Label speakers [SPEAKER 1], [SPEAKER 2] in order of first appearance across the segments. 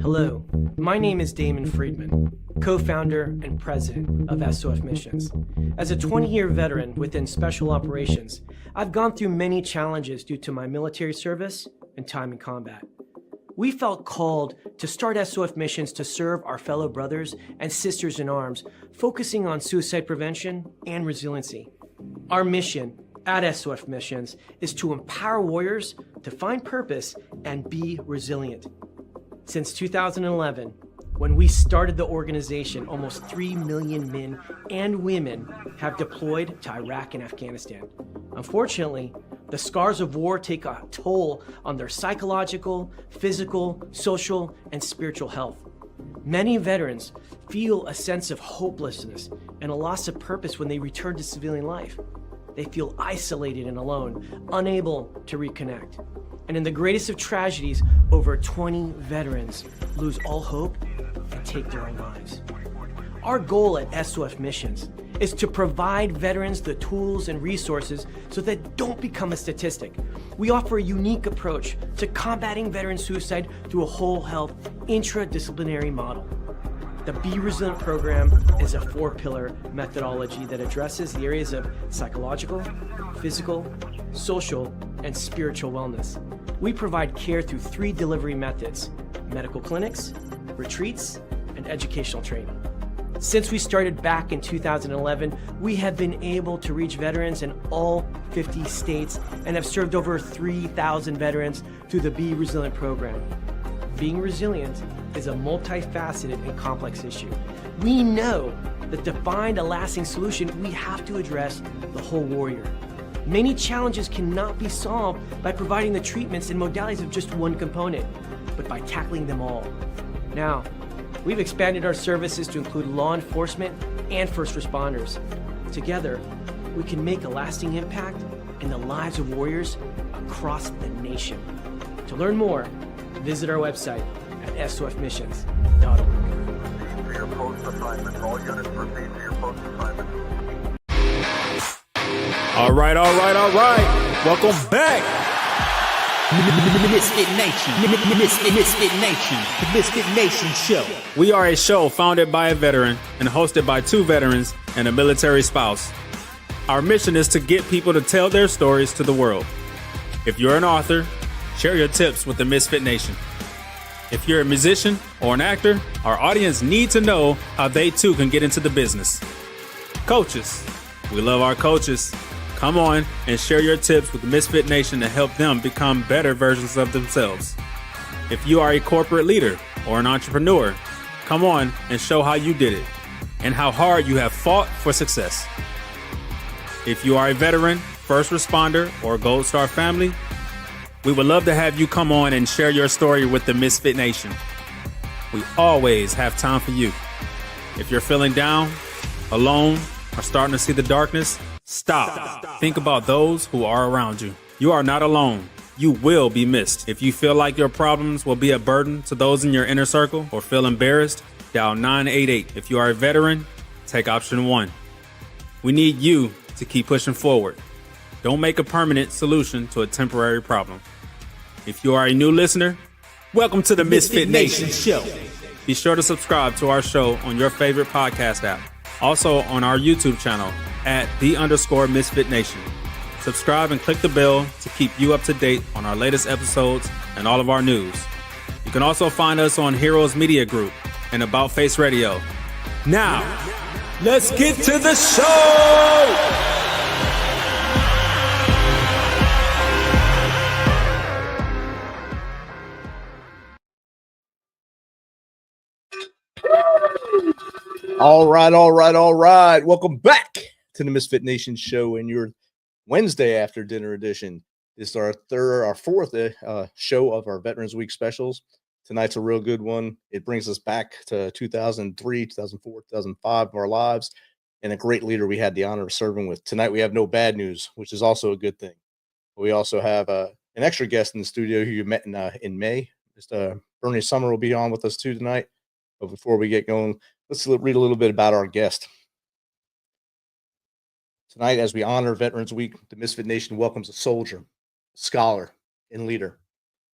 [SPEAKER 1] Hello, my name is Damon Friedman, co-founder and president of SOF Missions. As a 20-year veteran within Special Operations, I've gone through many challenges due to my military service and time in combat. We felt called to start SOF Missions to serve our fellow brothers and sisters in arms, focusing on suicide prevention and resiliency. Our mission at SOF Missions is to empower warriors to find purpose and be resilient. Since 2011, when we started the organization, almost 3 million men and women have deployed to Iraq and Afghanistan. Unfortunately, the scars of war take a toll on their psychological, physical, social, and spiritual health. Many veterans feel a sense of hopelessness and a loss of purpose when they return to civilian life. They feel isolated and alone, unable to reconnect. And in the greatest of tragedies, over 20 veterans lose all hope and take their own lives. Our goal at SOF Missions is to provide veterans the tools and resources so that they don't become a statistic. We offer a unique approach to combating veteran suicide through a whole health, intradisciplinary model. The Be Resilient program is a 4-pillar methodology that addresses the areas of psychological, physical, social, and spiritual wellness. We provide care through 3 delivery methods: medical clinics, retreats, and educational training. Since we started back in 2011, we have been able to reach veterans in all 50 states and have served over 3,000 veterans through the Be Resilient program. Being resilient is a multifaceted and complex issue. We know that to find a lasting solution, we have to address the whole warrior. Many challenges cannot be solved by providing the treatments and modalities of just one component, but by tackling them all. Now, we've expanded our services to include law enforcement and first responders. Together, we can make a lasting impact in the lives of warriors across the nation. To learn more, visit our website at sofmissions.org.
[SPEAKER 2] Proceed to your post assignment. All units proceed to your post assignment.
[SPEAKER 3] All right. Welcome back.
[SPEAKER 4] Misfit Nation. Misfit Nation. The Misfit Nation show.
[SPEAKER 3] We are a show founded by a veteran and hosted by 2 veterans and a military spouse. Our mission is to get people to tell their stories to the world. If you're an author, share your tips with the Misfit Nation. If you're a musician or an actor, our audience needs to know how they too can get into the business. Coaches, we love our coaches. Come on and share your tips with the Misfit Nation to help them become better versions of themselves. If you are a corporate leader or an entrepreneur, come on and show how you did it and how hard you have fought for success. If you are a veteran, first responder, or Gold Star family, we would love to have you come on and share your story with the Misfit Nation. We always have time for you. If you're feeling down, alone, or starting to see the darkness, stop. Think about those who are around you. You are not alone. You will be missed. If you feel like your problems will be a burden to those in your inner circle or feel embarrassed, dial 988. If you are a veteran, take option 1. We need you to keep pushing forward. Don't make a permanent solution to a temporary problem. If you are a new listener, welcome to the Misfit Nation show. Be sure to subscribe to our show on your favorite podcast app. Also on our YouTube channel at @the_Misfit Nation. Subscribe and click the bell to keep you up to date on our latest episodes and all of our news. You can also find us on Heroes Media Group and About Face Radio. Now, let's get to the show!
[SPEAKER 5] All right. Welcome back to the Misfit Nation show and your Wednesday after dinner edition. This is our fourth show of our Veterans Week specials. Tonight's a real good one. It brings us back to 2003, 2004, 2005 of our lives, and a great leader we had the honor of serving with. Tonight we have no bad news, which is also a good thing. We also have an extra guest in the studio who you met in May. Bernie Sumlin will be on with us too tonight. But before we get going, let's read a little bit about our guest. Tonight, as we honor Veterans Week, the Misfit Nation welcomes a soldier, scholar, and leader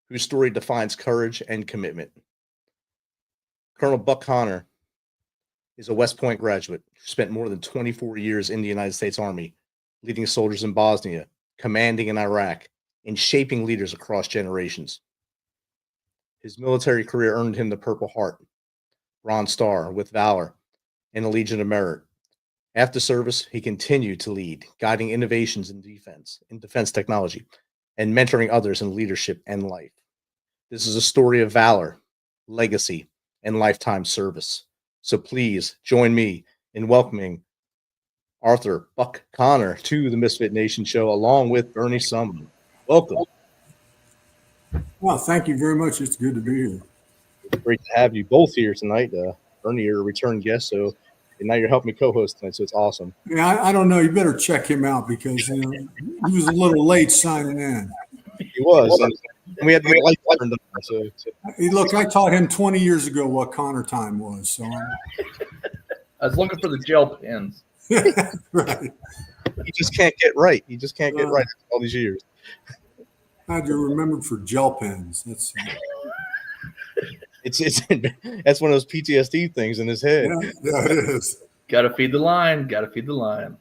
[SPEAKER 5] whose story defines courage and commitment. Colonel Buck Connor is a West Point graduate who spent more than 24 years in the United States Army, leading soldiers in Bosnia, commanding in Iraq, and shaping leaders across generations. His military career earned him the Purple Heart, Bronze Star with Valor, and the Legion of Merit. After service, he continued to lead, guiding innovations in defense technology, and mentoring others in leadership and life. This is a story of valor, legacy, and lifetime service. So please join me in welcoming Arthur Buck Connor to the Misfit Nation show, along with Bernie Sumlin. Welcome.
[SPEAKER 6] Well, thank you very much. It's good to be here.
[SPEAKER 5] It's great to have you both here tonight. Bernie, you're a return guest, and now you're helping me co-host tonight, so it's awesome.
[SPEAKER 6] Yeah, I don't know. You better check him out because he was a little late signing in.
[SPEAKER 5] He was, and we had to get lights turned on. So.
[SPEAKER 6] Hey, look, I taught him 20 years ago what Connor time was. So
[SPEAKER 7] I was looking for the gel pens.
[SPEAKER 6] right.
[SPEAKER 5] He just can't get right. He just can't get right after all these years.
[SPEAKER 6] How'd you remember for gel pens? That's
[SPEAKER 5] that's one of those PTSD things in his head.
[SPEAKER 6] Yeah, it is.
[SPEAKER 7] Got to feed the line. Got to feed the line.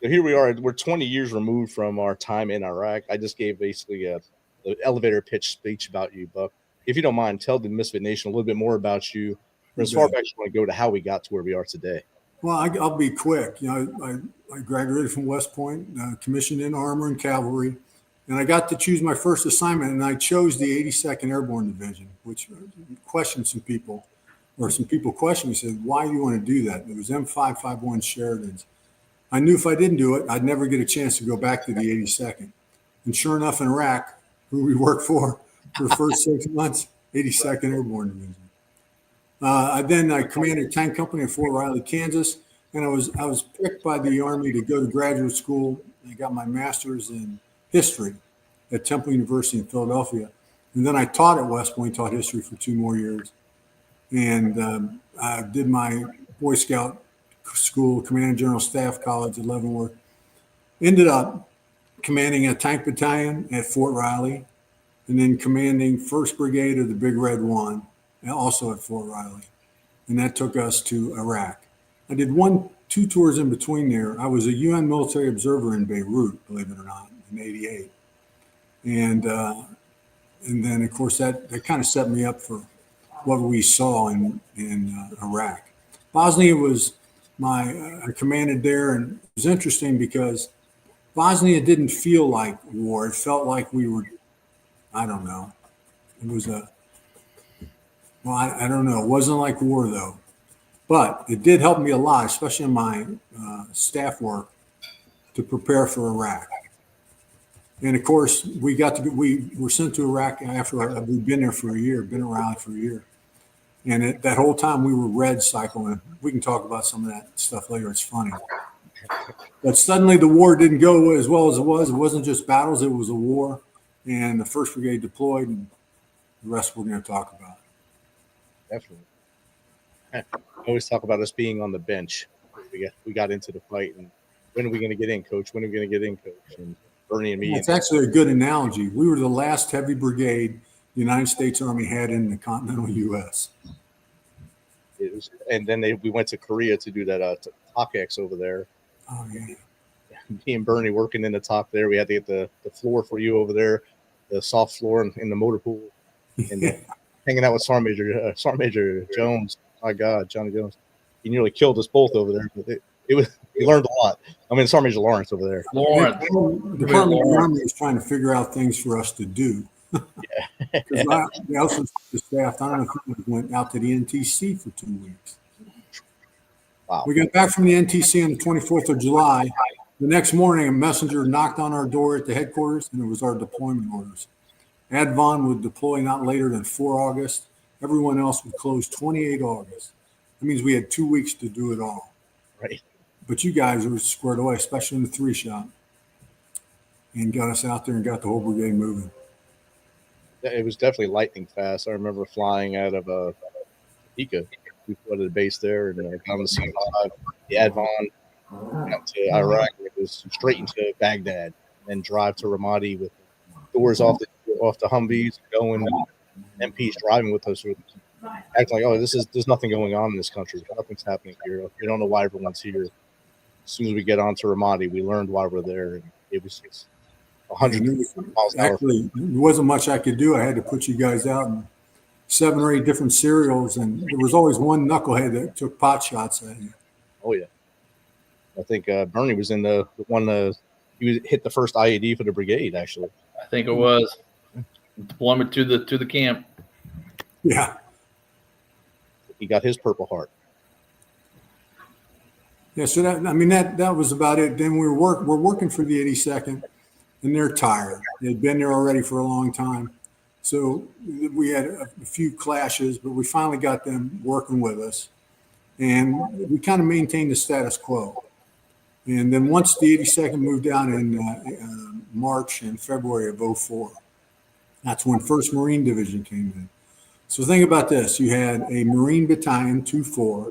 [SPEAKER 5] So here we are. We're 20 years removed from our time in Iraq. I just gave basically an elevator pitch speech about you, Buck. If you don't mind, tell the Misfit Nation a little bit more about you, from as far back as you want to go to how we got to where we are today.
[SPEAKER 6] Well, I'll be quick. I graduated from West Point, commissioned in armor and cavalry, and I got to choose my first assignment, and I chose the 82nd Airborne Division, which questioned some people, or some people questioned me, said, why do you want to do that? It was M551 Sheridan's. I knew if I didn't do it, I'd never get a chance to go back to the 82nd. And sure enough, in Iraq, who we worked for the first 6 months, 82nd Airborne Division. I commanded a tank company at Fort Riley, Kansas, and I was picked by the Army to go to graduate school. I got my master's in history at Temple University in Philadelphia. And then I taught at West Point, taught history for 2 more years. And I did my Boy Scout school, Command General Staff College at Leavenworth. Ended up commanding a tank battalion at Fort Riley, and then commanding 1st Brigade of the Big Red One, also at Fort Riley. And that took us to Iraq. I did 2 tours in between there. I was a UN military observer in Beirut, believe it or not, in '88. And then, of course, that kind of set me up for what we saw in Iraq. Bosnia was I commanded there, and it was interesting because Bosnia didn't feel like war. It felt like we were, I don't know. It was I don't know. It wasn't like war, though. But it did help me a lot, especially in my staff work, to prepare for Iraq. And, of course, we were sent to Iraq after we'd been there for a year, been around for a year. And that whole time we were red cycling. We can talk about some of that stuff later. It's funny. But suddenly the war didn't go as well as it was. It wasn't just battles. It was a war. And the 1st Brigade deployed, and the rest we're going to talk about.
[SPEAKER 5] Definitely. I always talk about us being on the bench. We got into the fight, and when are we going to get in, Coach? When are we going to get in, Coach? And Bernie and me.
[SPEAKER 6] It's actually a good analogy. We were the last heavy brigade the United States Army had in the continental U.S.
[SPEAKER 5] And then we went to Korea to do that TOCX over there.
[SPEAKER 6] Oh, yeah.
[SPEAKER 5] Me and Bernie working in the top there. We had to get the floor for you over there, the soft floor in the motor pool, and hanging out with Sergeant Major Jones. My God, Johnny Jones. He nearly killed us both over there. But we learned a lot. I mean, Sergeant Major Lawrence over there.
[SPEAKER 7] Lawrence.
[SPEAKER 6] The Department of the Army was trying to figure out things for us to do.
[SPEAKER 5] Yeah.
[SPEAKER 6] The also staff, I don't know if we went out to the NTC for 2 weeks.
[SPEAKER 5] Wow.
[SPEAKER 6] We got back from the NTC on the 24th of July. The next morning, a messenger knocked on our door at the headquarters, and it was our deployment orders. Advon would deploy not later than 4 August. Everyone else would close 28 August. That means we had 2 weeks to do it all.
[SPEAKER 5] Right.
[SPEAKER 6] But you guys were squared away, especially in the 3-shot, and got us out there and got the whole brigade moving.
[SPEAKER 5] It was definitely lightning fast. I remember flying out of Topeka. We flooded the base there and got on the C-5, the Advon, out to Iraq. It was straight into Baghdad, and then drive to Ramadi with doors off the Humvees going. MPs driving with us, acting like, oh, there's nothing going on in this country. Nothing's happening here. We don't know why everyone's here. As soon as we get on to Ramadi, we learned why we're there. And it was 100 miles an hour.
[SPEAKER 6] Actually, there wasn't much I could do. I had to put you guys out in 7 or 8 different serials, and there was always one knucklehead that took pot shots at you.
[SPEAKER 5] Oh, yeah. I think Bernie was in the one, he hit the first IED for the brigade, actually.
[SPEAKER 7] I think it was deployment to the camp.
[SPEAKER 6] Yeah.
[SPEAKER 5] He got his Purple Heart.
[SPEAKER 6] Yeah, so that was about it. Then we're working for the 82nd, and they're tired. They'd been there already for a long time. So we had a few clashes, but we finally got them working with us. And we kind of maintained the status quo. And then once the 82nd moved down in March and February of 04, that's when 1st Marine Division came in. So think about this. You had a Marine Battalion, 2-4,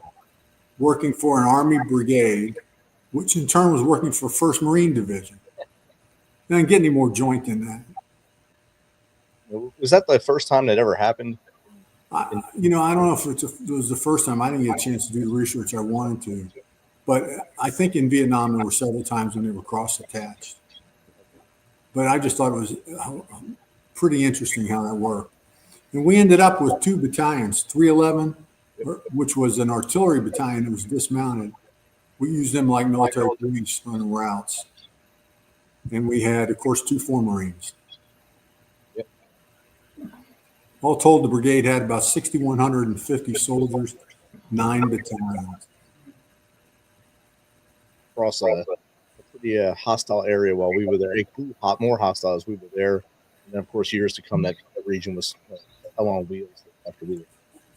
[SPEAKER 6] working for an Army Brigade, which in turn was working for 1st Marine Division. Doesn't get any more joint than that.
[SPEAKER 5] Was that the first time that ever happened?
[SPEAKER 6] I don't know if it was the first time. I didn't get a chance to do the research I wanted to. But I think in Vietnam there were several times when they were cross-attached. But I just thought it was pretty interesting how that worked. And we ended up with 2 battalions, 311, which was an artillery battalion that was dismounted. We used them like military police on the routes. And we had, of course, 2-4 Marines.
[SPEAKER 5] Yep.
[SPEAKER 6] All told, the brigade had about 6,150 soldiers, 9 battalions.
[SPEAKER 5] Across a pretty hostile area while we were there. It grew more hostile as we were there. And then, of course, years to come, that region was hell on wheels after we were.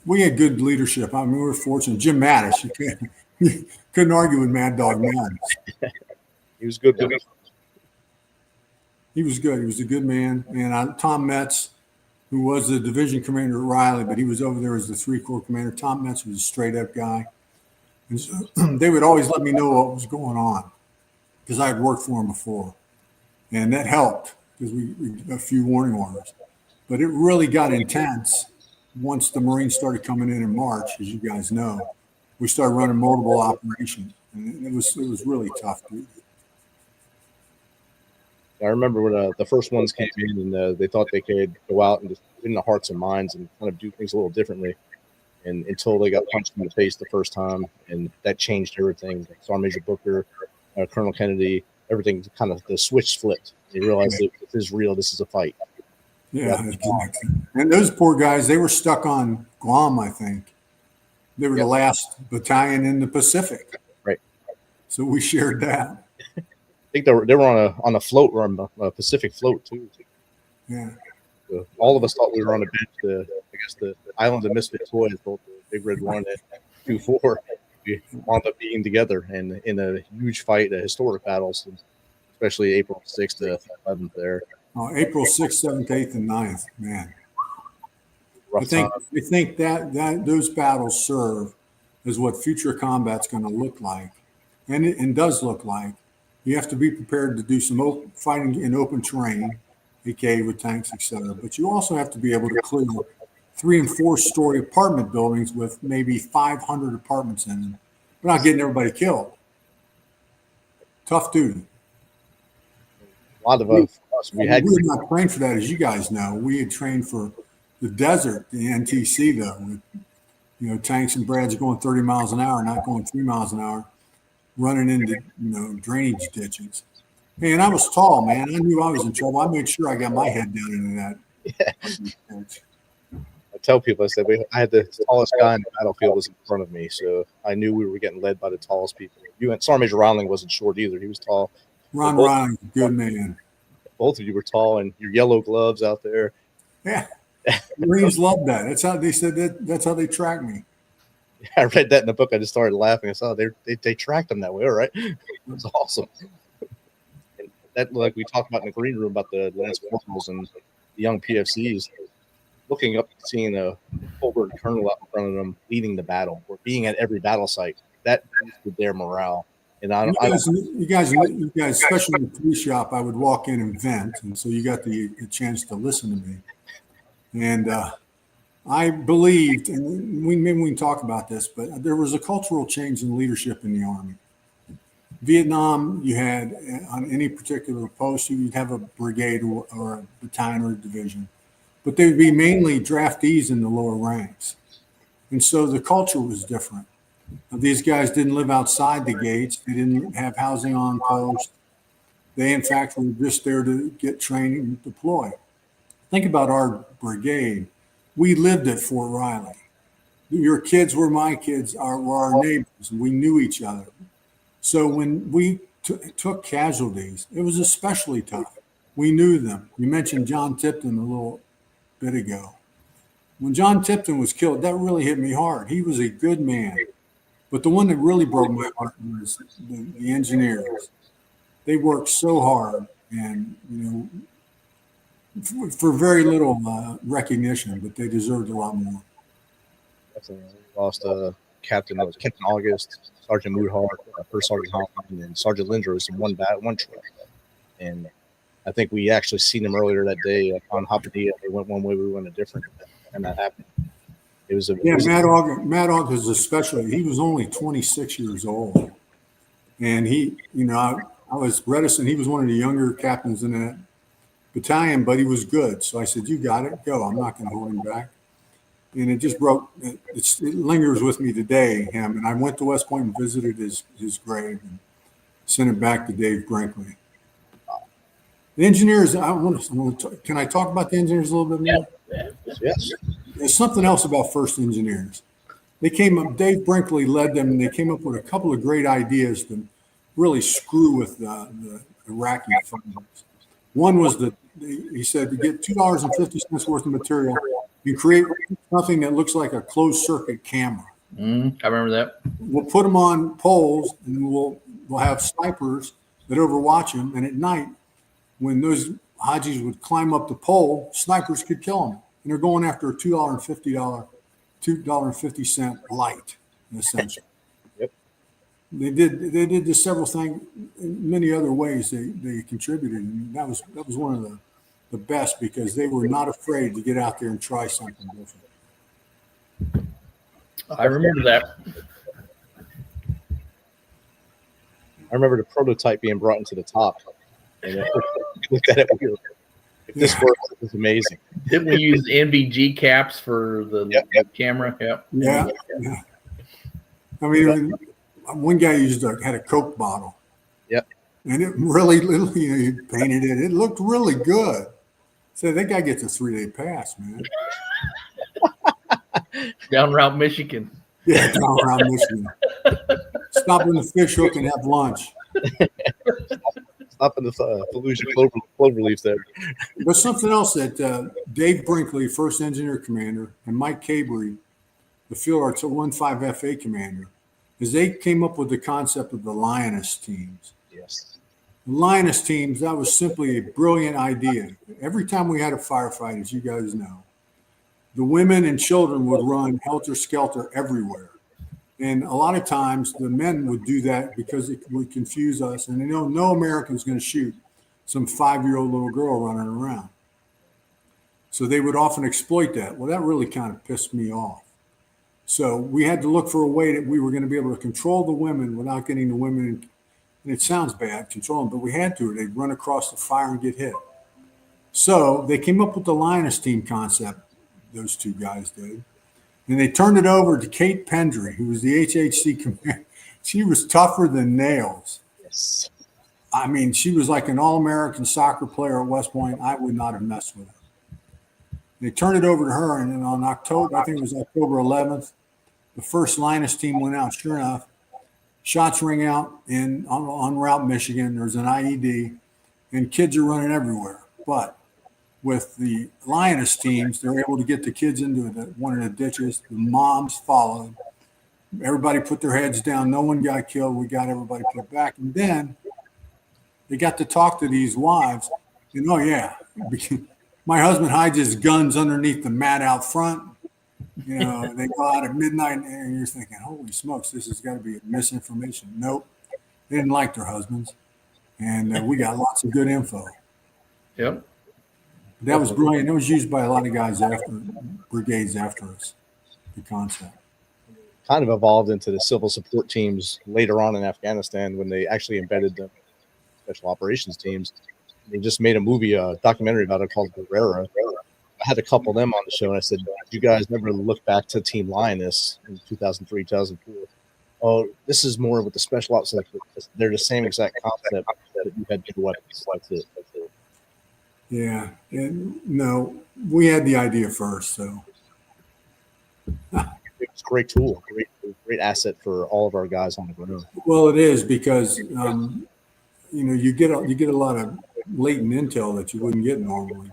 [SPEAKER 6] We had good leadership. I mean, we were fortunate. Jim Mattis, you couldn't argue with Mad Dog Mattis.
[SPEAKER 5] He was good.
[SPEAKER 6] He was good. He was a good man. And Tom Metz, who was the division commander at Riley, but he was over there as the 3 Corps commander. Tom Metz was a straight-up guy. And so they would always let me know what was going on because I had worked for him before. And that helped because we got a few warning orders. But it really got intense once the Marines started coming in March, as you guys know. We started running multiple operations, and it was really tough, dude.
[SPEAKER 5] I remember when the first ones came in and they thought they could go out and just in the hearts and minds and kind of do things a little differently. And until they got punched in the face the first time, and that changed everything. Sergeant Major Booker, Colonel Kennedy, everything kind of the switch flipped. They realized that this is real. This is a fight.
[SPEAKER 6] Yeah, exactly. And those poor guys, they were stuck on Guam, I think. They were the last battalion in the Pacific.
[SPEAKER 5] Right.
[SPEAKER 6] So we shared that.
[SPEAKER 5] I think they were on a float, or on a Pacific float too.
[SPEAKER 6] Yeah.
[SPEAKER 5] So all of us thought we were on a bench. I guess the island of misfit toys, both the Big Red One and 2-4, we wound up being together and in a huge fight, a historic battles, especially April 6th to 11th there.
[SPEAKER 6] April 6th, 7th, 8th, and 9th, man.
[SPEAKER 5] Rough
[SPEAKER 6] I think that those battles serve as what future combat's going to look like, and does look like. You have to be prepared to do some fighting in open terrain, aka with tanks, etc. But you also have to be able to clear 3- and 4-story apartment buildings with maybe 500 apartments in them without getting everybody killed. Tough duty.
[SPEAKER 5] A lot of us, we were
[SPEAKER 6] not trained for that, as you guys know. We had trained for the desert, the NTC, though, with tanks and Brads going 30 miles an hour, not going 3 miles an hour, running into drainage ditches. Man, I was tall, man. I knew I was in trouble. I made sure I got my head down into that.
[SPEAKER 5] Yeah. I tell people, I said, I had the tallest guy in the battlefield was in front of me, so I knew we were getting led by the tallest people. Sergeant Major Rowling wasn't short either. He was tall.
[SPEAKER 6] Ron Ryan, good man.
[SPEAKER 5] Both of you were tall, and your yellow gloves out there.
[SPEAKER 6] Yeah. Marines loved that. That's how they said that. That's how they tracked me.
[SPEAKER 5] I read that in the book. I just started laughing. I saw they tracked them that way. All right. It was awesome. And that, like we talked about in the green room about the Lance Corporals and the young PFCs, looking up, seeing a full-bird colonel out in front of them leading the battle or being at every battle site, that boosted their morale. And
[SPEAKER 6] you guys, especially in the police shop, I would walk in and vent, and so you got the chance to listen to me. And I believed, and maybe we can talk about this, but there was a cultural change in leadership in the Army. Vietnam, you had on any particular post, you'd have a brigade or a battalion or a division, but they would be mainly draftees in the lower ranks. And so the culture was different. These guys didn't live outside the gates. They didn't have housing on post. They, in fact, were just there to get training and deploy. Think about our brigade. We lived at Fort Riley. Your kids were my kids, were our neighbors, and we knew each other. So when we took casualties, it was especially tough. We knew them. You mentioned John Tipton a little bit ago. When John Tipton was killed, that really hit me hard. He was a good man. But the one that really broke my heart was the engineers. They worked so hard and, for very little recognition, but they deserved a lot more.
[SPEAKER 5] Definitely. We lost Captain August, Sergeant Moodhart, First Sergeant Hoffman, and Sergeant Linder was in one truck. And I think we actually seen them earlier that day on Hapadilla. They went one way, we went a different, and that happened. It was
[SPEAKER 6] Matt August especially. He was only 26 years old, and he, I was reticent. He was one of the younger captains in that battalion, but he was good. So I said, "You got it, go. I'm not going to hold him back." And it just broke. It lingers with me today. Him, and I went to West Point and visited his grave and sent it back to Dave Brinkley. The engineers. Can I talk about the engineers a little bit more?
[SPEAKER 5] Yes.
[SPEAKER 6] There's something else about first engineers. They came up. Dave Brinkley led them, and they came up with a couple of great ideas to really screw with the Iraqi fighters. One was he said to get $2.50 worth of material, you create something that looks like a closed circuit camera.
[SPEAKER 7] I remember that.
[SPEAKER 6] We'll put them on poles, and we'll have snipers that overwatch them. And at night, when those Hajis would climb up the pole, snipers could kill them. And they're going after a $2.50 light, essentially.
[SPEAKER 5] Yep.
[SPEAKER 6] They did this several things in many other ways. They contributed, and that was one of the best because they were not afraid to get out there and try something different.
[SPEAKER 7] I remember that.
[SPEAKER 5] I remember the prototype being brought into the top. And looked at it, if this works, it's amazing.
[SPEAKER 7] Didn't we use NVG caps for the camera? Yep.
[SPEAKER 6] Yeah. I mean, one guy had a Coke bottle.
[SPEAKER 5] Yep.
[SPEAKER 6] And it really, he painted it. It looked really good. So that guy gets a 3-day pass, man.
[SPEAKER 7] Down Route Michigan.
[SPEAKER 6] Yeah, down around Michigan. Stop in the fish hook and have lunch.
[SPEAKER 5] Up in the Fallujah clover leaves there.
[SPEAKER 6] But something else that Dave Brinkley, first engineer commander, and Mike Cabry, the Field Arts 15 FA commander, is they came up with the concept of the Lioness Teams.
[SPEAKER 5] Yes.
[SPEAKER 6] The Lioness Teams, that was simply a brilliant idea. Every time we had a firefight, as you guys know, the women and children would run helter-skelter everywhere. And a lot of times the men would do that because it would confuse us. And no American's going to shoot some 5-year-old little girl running around. So they would often exploit that. Well, that really kind of pissed me off. So we had to look for a way that we were going to be able to control the women without getting the women, and it sounds bad, control them, but we had to. They'd run across the fire and get hit. So they came up with the Lioness Team concept, those two guys did. And they turned it over to Kate Pendry, who was the HHC commander. She was tougher than nails.
[SPEAKER 5] Yes.
[SPEAKER 6] I mean, she was like an all-American soccer player at West Point. I would not have messed with her. They turned it over to her, and then on October 11th, the first Lioness Team went out. Sure enough, shots ring out on Route Michigan. There's an IED, and kids are running everywhere. But with the Lioness Teams, they're able to get the kids into one of the ditches. The moms followed. Everybody put their heads down. No one got killed. We got everybody put back. And then they got to talk to these wives. And, oh, yeah, my husband hides his guns underneath the mat out front. They go out at midnight, and you're thinking, holy smokes, this has got to be misinformation. Nope. They didn't like their husbands. And we got lots of good info.
[SPEAKER 7] Yep.
[SPEAKER 6] That was brilliant. It was used by a lot of guys after brigades after us. The concept
[SPEAKER 5] kind of evolved into the civil support teams later on in Afghanistan when they actually embedded the special operations teams. They just made a movie, a documentary about it called Guerrera. I had a couple of them on the show, and I said, "You guys never look back to Team Lioness in 2003, 2004." Oh, this is more with the special ops. Like they're the same exact concept that you had big weapons. That's it.
[SPEAKER 6] Yeah, and no, we had the idea first, so
[SPEAKER 5] It's a great tool, great asset for all of our guys on the ground.
[SPEAKER 6] well, it is because you get a lot of latent intel that you wouldn't get normally,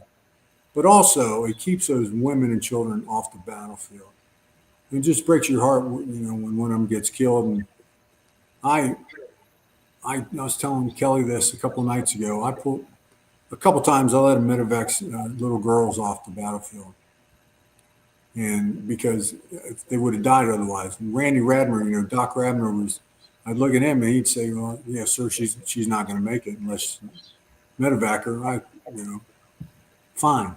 [SPEAKER 6] but also it keeps those women and children off the battlefield. It just breaks your heart, when one of them gets killed. And I was telling Kelly this a couple of nights ago. A couple times I let them medevac little girls off the battlefield, and because they would have died otherwise. And Randy Radmer, Doc Radmer I'd look at him and he'd say, "Well, yeah, sir, she's not going to make it unless medevac her." Fine,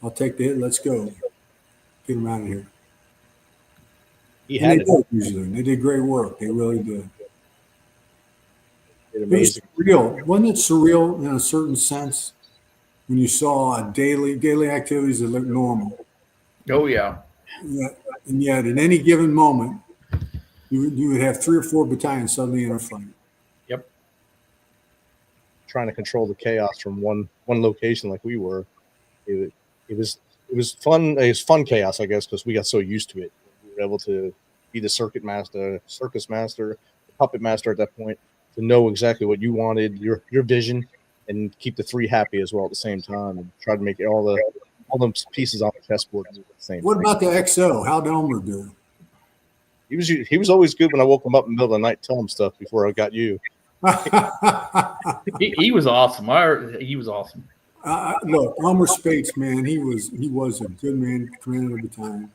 [SPEAKER 6] I'll take the hit. Let's go, get them out of here. They did great work. They really did. It was surreal. Wasn't it surreal in a certain sense when you saw daily activities that looked normal?
[SPEAKER 7] Oh, yeah.
[SPEAKER 6] And yet at any given moment, you would have 3 or 4 battalions suddenly in a fight.
[SPEAKER 7] Yep.
[SPEAKER 5] Trying to control the chaos from one location like we were. It was fun. It was fun chaos, I guess, because we got so used to it. We were able to be the circuit master, circus master, the puppet master at that point, to know exactly what you wanted, your vision, and keep the 3 happy as well at the same time, and try to make all the pieces on the chessboard at the same time.
[SPEAKER 6] What about the XO? How'd Elmer do?
[SPEAKER 5] He was always good when I woke him up in the middle of the night, tell him stuff before I got you.
[SPEAKER 7] He was awesome. He was awesome.
[SPEAKER 6] Look, Elmer Spates, man, he was a good man, commander of the battalion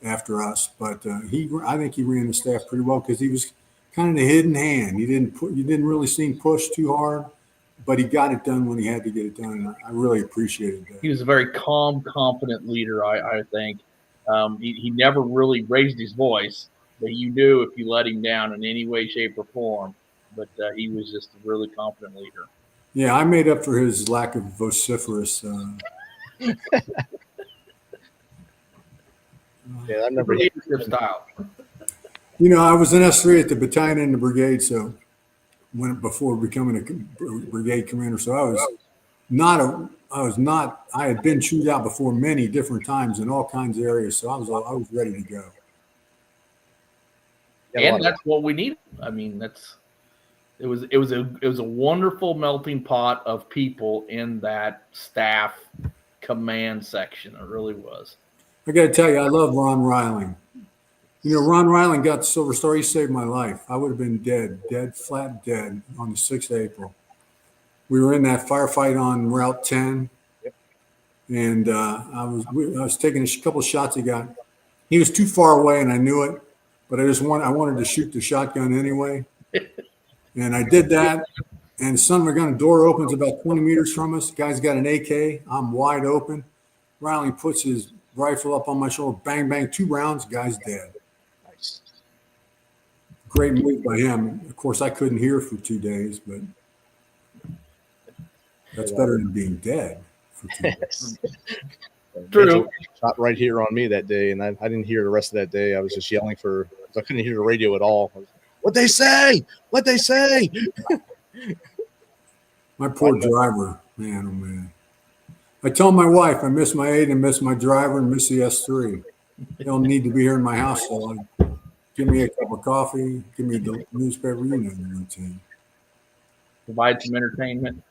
[SPEAKER 6] after us, but I think he ran the staff pretty well because he was kind of the hidden hand. You didn't really see him push too hard, but he got it done when he had to get it done. And I really appreciated that.
[SPEAKER 7] He was a very calm, confident leader, I think. He never really raised his voice, but you knew if you let him down in any way, shape, or form. But he was just a really confident leader.
[SPEAKER 6] Yeah, I made up for his lack of vociferous.
[SPEAKER 5] Yeah, I remember
[SPEAKER 7] leadership style.
[SPEAKER 6] I was an S3 at the battalion and the brigade, so before becoming a brigade commander, so I had been chewed out before many different times in all kinds of areas, so I was ready to go.
[SPEAKER 7] And that's what we needed. I mean, it was a wonderful melting pot of people in that staff command section. It really was.
[SPEAKER 6] I got to tell you, I love Ron Reiling. Ron Reiling got the Silver Star. He saved my life. I would have been dead, flat dead on the 6th of April. We were in that firefight on Route 10, and I was taking a couple of shots. He was too far away, and I knew it, but I wanted to shoot the shotgun anyway, and I did that. And son of a gun, door opens about 20 meters from us. Guy's got an AK. I'm wide open. Reiling puts his rifle up on my shoulder. Bang, bang, 2 rounds. Guy's dead.
[SPEAKER 5] Nice.
[SPEAKER 6] Great move by him. Of course, I couldn't hear for 2 days, but that's better than being dead for 2 days.
[SPEAKER 7] True.
[SPEAKER 5] Shot right here on me that day, and I didn't hear the rest of that day. I was just yelling I couldn't hear the radio at all. What they say? What they say?
[SPEAKER 6] My poor driver, man, oh man. I tell my wife I miss my 8 and miss my driver and miss the S3. They don't need to be here in my house, so give me a cup of coffee, give me the newspaper, the routine.
[SPEAKER 7] Provide some entertainment.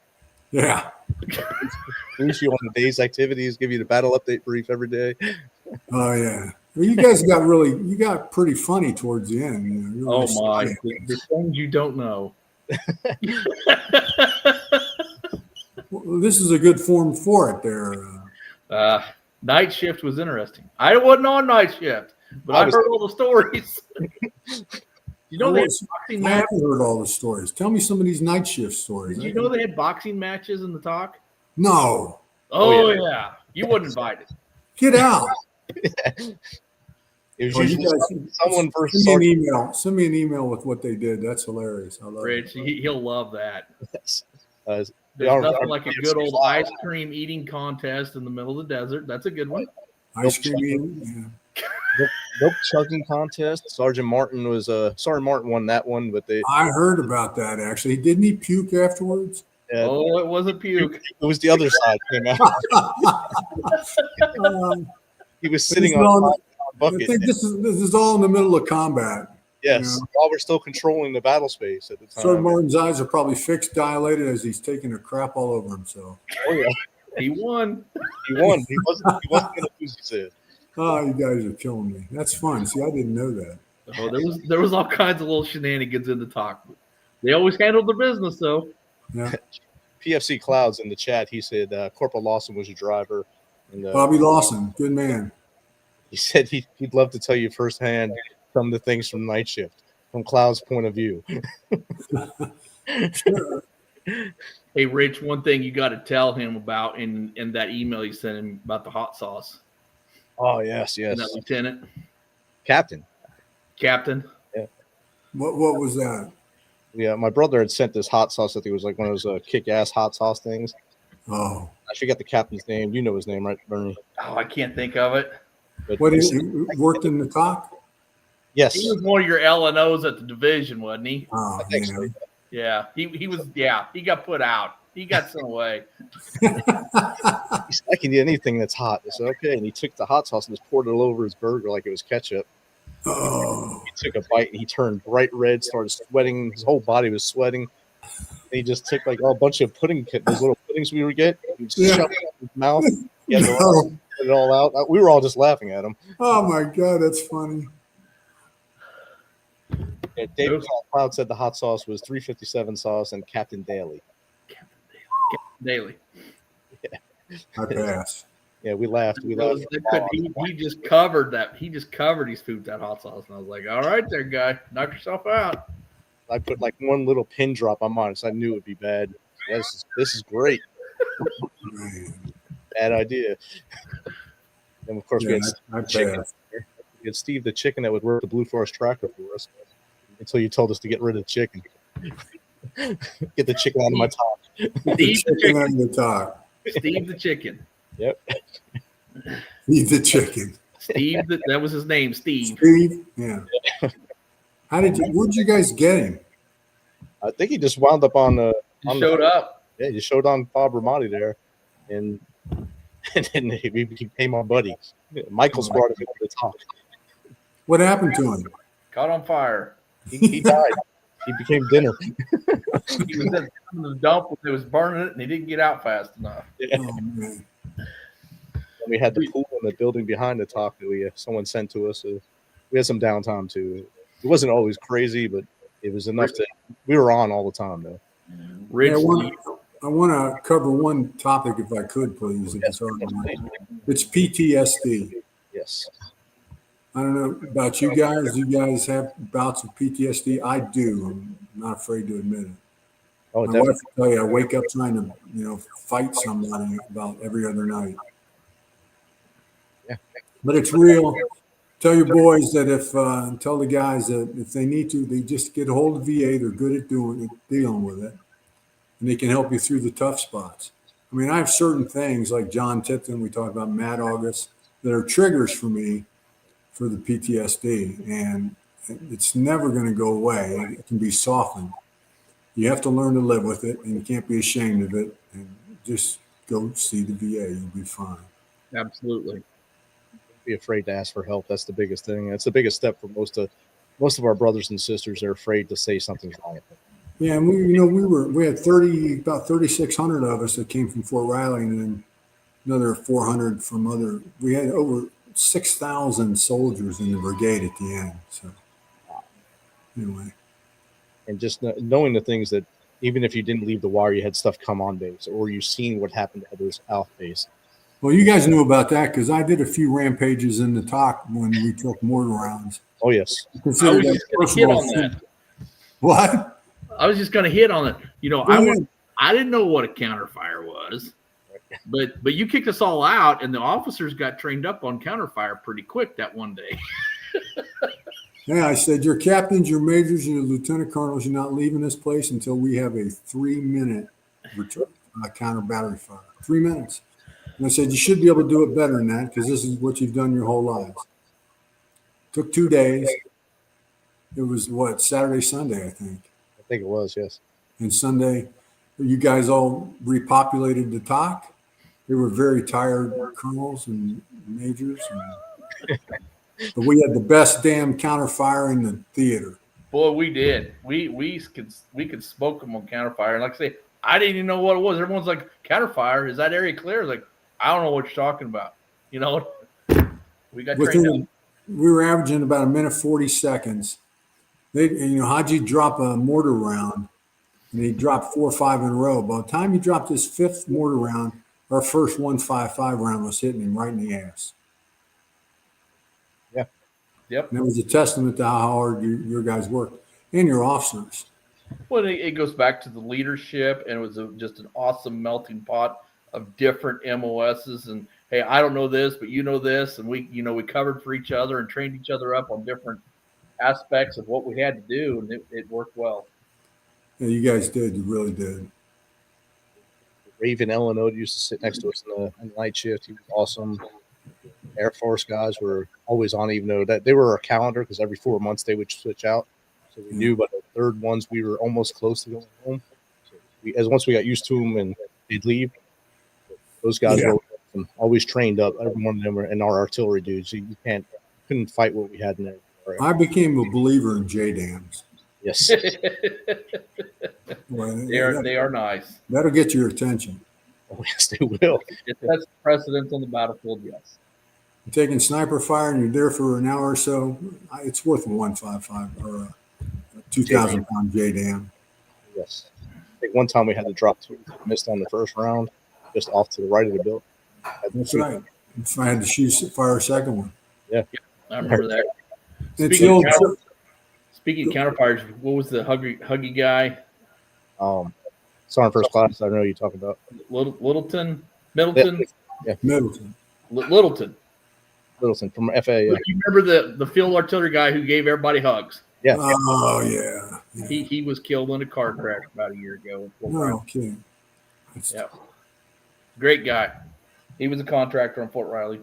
[SPEAKER 6] Yeah.
[SPEAKER 5] Brief you on the day's activities, give you the battle update brief every day.
[SPEAKER 6] Oh yeah. Well, you guys got pretty funny towards the end.
[SPEAKER 7] Oh my, the things you don't know.
[SPEAKER 6] Well, this is a good form for it there.
[SPEAKER 7] Night shift was interesting. I wasn't on night shift, but I heard all the stories. They had boxing
[SPEAKER 6] I
[SPEAKER 7] matches.
[SPEAKER 6] haven't heard all the stories. Tell me some of these night shift stories.
[SPEAKER 7] Did you know they had boxing matches in the talk?
[SPEAKER 6] No.
[SPEAKER 7] Oh, yeah. You wasn't invited.
[SPEAKER 6] Get out.
[SPEAKER 5] It was
[SPEAKER 6] Oh, you
[SPEAKER 5] usually
[SPEAKER 6] guys,
[SPEAKER 5] someone versus
[SPEAKER 6] send me an
[SPEAKER 5] sergeant.
[SPEAKER 6] email. Send me an email with what they did. That's hilarious. I love
[SPEAKER 7] Rich,
[SPEAKER 6] it.
[SPEAKER 7] he'll love that.
[SPEAKER 5] Yes.
[SPEAKER 7] There's
[SPEAKER 5] our
[SPEAKER 7] nothing like a
[SPEAKER 5] PFC
[SPEAKER 7] good old
[SPEAKER 5] file.
[SPEAKER 7] ice cream eating contest in the middle of the desert. That's a good one.
[SPEAKER 6] Ice cream eating. Yeah.
[SPEAKER 5] Milk chugging contest. Sergeant Martin won that one, but
[SPEAKER 6] I heard about that actually. Didn't he puke afterwards?
[SPEAKER 7] Oh, it was a puke.
[SPEAKER 5] It was the other side came out. He was sitting on a
[SPEAKER 6] I
[SPEAKER 5] bucket.
[SPEAKER 6] think this is all in the middle of combat.
[SPEAKER 5] Yes, while we're still controlling the battle space at the time.
[SPEAKER 6] Sergeant Martin's eyes are probably fixed, dilated as he's taking a crap all over himself.
[SPEAKER 5] Oh yeah,
[SPEAKER 7] He won.
[SPEAKER 5] he won. He wasn't going to lose. He said.
[SPEAKER 6] Oh, you guys are killing me. That's fun. See, I didn't know that.
[SPEAKER 7] Oh, there was all kinds of little shenanigans in the talk. They always handled their business though.
[SPEAKER 6] Yeah.
[SPEAKER 5] PFC Clouds in the chat. He said Corporal Lawson was your driver. And,
[SPEAKER 6] Bobby Lawson, good man.
[SPEAKER 5] He said he'd love to tell you firsthand some of the things from night shift, from Cloud's point of view.
[SPEAKER 6] Sure.
[SPEAKER 7] Hey, Rich, one thing you got to tell him about in that email you sent him about the hot sauce.
[SPEAKER 5] Oh yes,
[SPEAKER 7] And that lieutenant,
[SPEAKER 5] Captain.
[SPEAKER 6] What was that?
[SPEAKER 5] Yeah, my brother had sent this hot sauce. I think it was like one of those kick-ass hot sauce things.
[SPEAKER 6] Oh.
[SPEAKER 5] I forget the captain's name. You know his name, right, Bernie?
[SPEAKER 7] Oh, I can't think of it.
[SPEAKER 5] But
[SPEAKER 6] What is he worked in the talk?
[SPEAKER 5] yes,
[SPEAKER 7] He was one of your L&Os at the division, wasn't he?
[SPEAKER 6] Oh,
[SPEAKER 5] I think
[SPEAKER 6] yeah.
[SPEAKER 5] so.
[SPEAKER 7] Yeah, he was. Yeah, he got put out. He got sent away.
[SPEAKER 5] He's like, I can eat anything that's hot. I said, okay. And he took the hot sauce and just poured it all over his burger like it was ketchup.
[SPEAKER 6] Oh.
[SPEAKER 5] He took a bite and he turned bright red, started sweating. His whole body was sweating. And he just took like a bunch of pudding, those little puddings we would get. He just shoved it in his mouth. He had to
[SPEAKER 6] No.
[SPEAKER 5] put it all out. We were all just laughing at him.
[SPEAKER 6] Oh my God, that's funny.
[SPEAKER 5] And David Cloud said the hot sauce was 357 sauce and Captain Daly.
[SPEAKER 7] Daily.
[SPEAKER 6] I pass.
[SPEAKER 5] Yeah, we laughed.
[SPEAKER 7] He just covered that. He just covered his food with that hot sauce, and I was like, "All right, there, guy, knock yourself out."
[SPEAKER 5] I put like one little pin drop on mine, so I knew it would be bad. This is great.
[SPEAKER 6] Man.
[SPEAKER 5] Bad idea. And of course, we had
[SPEAKER 6] I
[SPEAKER 5] chicken.
[SPEAKER 6] pass.
[SPEAKER 5] We had Steve the chicken that would work the Blue Forest tractor for us until you told us to get rid of the chicken. Get the chicken out of my top.
[SPEAKER 7] Steve the
[SPEAKER 6] Chicken on
[SPEAKER 7] chicken.
[SPEAKER 6] the top.
[SPEAKER 7] Steve the chicken.
[SPEAKER 5] Yep.
[SPEAKER 6] Eat the chicken.
[SPEAKER 7] Steve. That was his name. Steve.
[SPEAKER 6] Steve? Yeah. Where'd you guys get him?
[SPEAKER 5] I think he just wound up on the.
[SPEAKER 7] He showed up.
[SPEAKER 5] Yeah, he just showed on Bob Ramadi there, and then he became our buddy. Michael's brought him into the talk.
[SPEAKER 6] What happened to him?
[SPEAKER 7] Caught on fire.
[SPEAKER 5] He died. He became dinner.
[SPEAKER 7] He was in the dump when they was burning it, and he didn't get out fast enough.
[SPEAKER 5] Yeah.
[SPEAKER 6] Oh, man.
[SPEAKER 5] And we had the pool in the building behind the talk that someone sent to us. We had some downtime too. It wasn't always crazy, but it was enough to. We were on all the time though.
[SPEAKER 7] Rich.
[SPEAKER 6] I want to cover one topic if I could, please. If it's all right. It's PTSD.
[SPEAKER 5] Yes.
[SPEAKER 6] I don't know about you guys. Do you guys have bouts of PTSD? I do. I'm not afraid to admit it.
[SPEAKER 5] Oh,
[SPEAKER 6] My
[SPEAKER 5] definitely.
[SPEAKER 6] wife will tell you I wake up trying to, fight somebody about every other night.
[SPEAKER 5] Yeah.
[SPEAKER 6] But it's real. Tell your boys that tell the guys that if they need to, they just get a hold of VA. They're good at dealing with it, and they can help you through the tough spots. I mean, I have certain things like John Tipton. We talked about Matt August that are triggers for me for the PTSD, and it's never going to go away. It can be softened. You have to learn to live with it, and you can't be ashamed of it. And just go see the VA; you'll be fine.
[SPEAKER 7] Absolutely.
[SPEAKER 5] Be afraid to ask for help. That's the biggest thing. That's the biggest step for most of our brothers and sisters. They're afraid to say something's wrong.
[SPEAKER 6] Yeah, and we had about 3,600 of us that came from Fort Riley, and then another 400 from other. We had over 6,000 soldiers in the brigade at the end. So anyway,
[SPEAKER 5] And just knowing the things that even if you didn't leave the wire, you had stuff come on base, or you've seen what happened to others off base.
[SPEAKER 6] well, you guys knew about that because I did a few rampages in the talk when we took mortar rounds.
[SPEAKER 5] Oh yes.
[SPEAKER 7] I
[SPEAKER 6] Consider
[SPEAKER 7] was
[SPEAKER 6] that
[SPEAKER 7] just going to hit
[SPEAKER 6] personal
[SPEAKER 7] on that.
[SPEAKER 6] What?
[SPEAKER 7] I was just going to hit on it.
[SPEAKER 6] Go ahead.
[SPEAKER 7] I didn't know what a counterfire was. But you kicked us all out, and the officers got trained up on counterfire pretty quick that one day.
[SPEAKER 6] Yeah, I said, your captains, your majors, and your lieutenant colonels, you're not leaving this place until we have a 3-minute counter battery fire. 3 minutes. And I said, you should be able to do it better than that because this is what you've done your whole lives. Took 2 days. It was Saturday, Sunday, I think.
[SPEAKER 5] I think it was, yes.
[SPEAKER 6] And Sunday, you guys all repopulated the TOC. They were very tired colonels and majors. But we had the best damn counterfire in the theater.
[SPEAKER 7] Boy, we did. We could smoke them on counterfire. And like I say, I didn't even know what it was. Everyone's like, counterfire, is that area clear? I was like, I don't know what you're talking about. You know, we got trained up.
[SPEAKER 6] We were averaging about 1:40 seconds. Haji drop a mortar round, and he dropped 4 or 5 in a row. By the time he dropped his 5th mortar round, our first 155 round was hitting him right in the ass.
[SPEAKER 5] Yeah.
[SPEAKER 7] Yep.
[SPEAKER 6] And it was a testament to how hard your guys worked and your officers.
[SPEAKER 7] Well, it goes back to the leadership, and it was just an awesome melting pot of different MOSs. And hey, I don't know this, but you know this, and we covered for each other and trained each other up on different aspects of what we had to do, and it worked well.
[SPEAKER 6] Yeah, you guys did. You really did.
[SPEAKER 5] Raven Illinois used to sit next to us in the night shift. He was awesome. Air Force guys were always on, even though that they were our calendar because every 4 months they would switch out. So we knew by the third ones we were almost close to going home. So once we got used to them and they'd leave, those guys were always trained up. Every one of them were, and our artillery dudes. You couldn't fight what we had in there. Right?
[SPEAKER 6] I became a believer in JDAMs.
[SPEAKER 5] Yes.
[SPEAKER 6] Well,
[SPEAKER 7] they are nice.
[SPEAKER 6] That'll get your attention.
[SPEAKER 5] Oh, yes, they will.
[SPEAKER 7] It sets precedence on the battlefield, yes.
[SPEAKER 6] You're taking sniper fire and you're there for an hour or so, it's worth a 155 or a 2,000 pound JDAM.
[SPEAKER 5] Yes. I think one time we had to drop 2, missed on the first round, just off to the right of the building.
[SPEAKER 6] That's right. If I had to fire a second one.
[SPEAKER 5] Yeah.
[SPEAKER 7] I remember that. Speaking of counterfires, what was the huggy guy?
[SPEAKER 5] Sergeant First Class. I don't know what you're talking about.
[SPEAKER 7] Middleton.
[SPEAKER 5] Yeah.
[SPEAKER 6] Middleton
[SPEAKER 5] from FA. Yeah.
[SPEAKER 7] You remember the field artillery guy who gave everybody hugs?
[SPEAKER 5] Yeah.
[SPEAKER 6] Oh yeah.
[SPEAKER 7] He was killed in a car crash about a year ago.
[SPEAKER 6] No kidding.
[SPEAKER 7] Yeah. Great guy. He was a contractor on Fort Riley.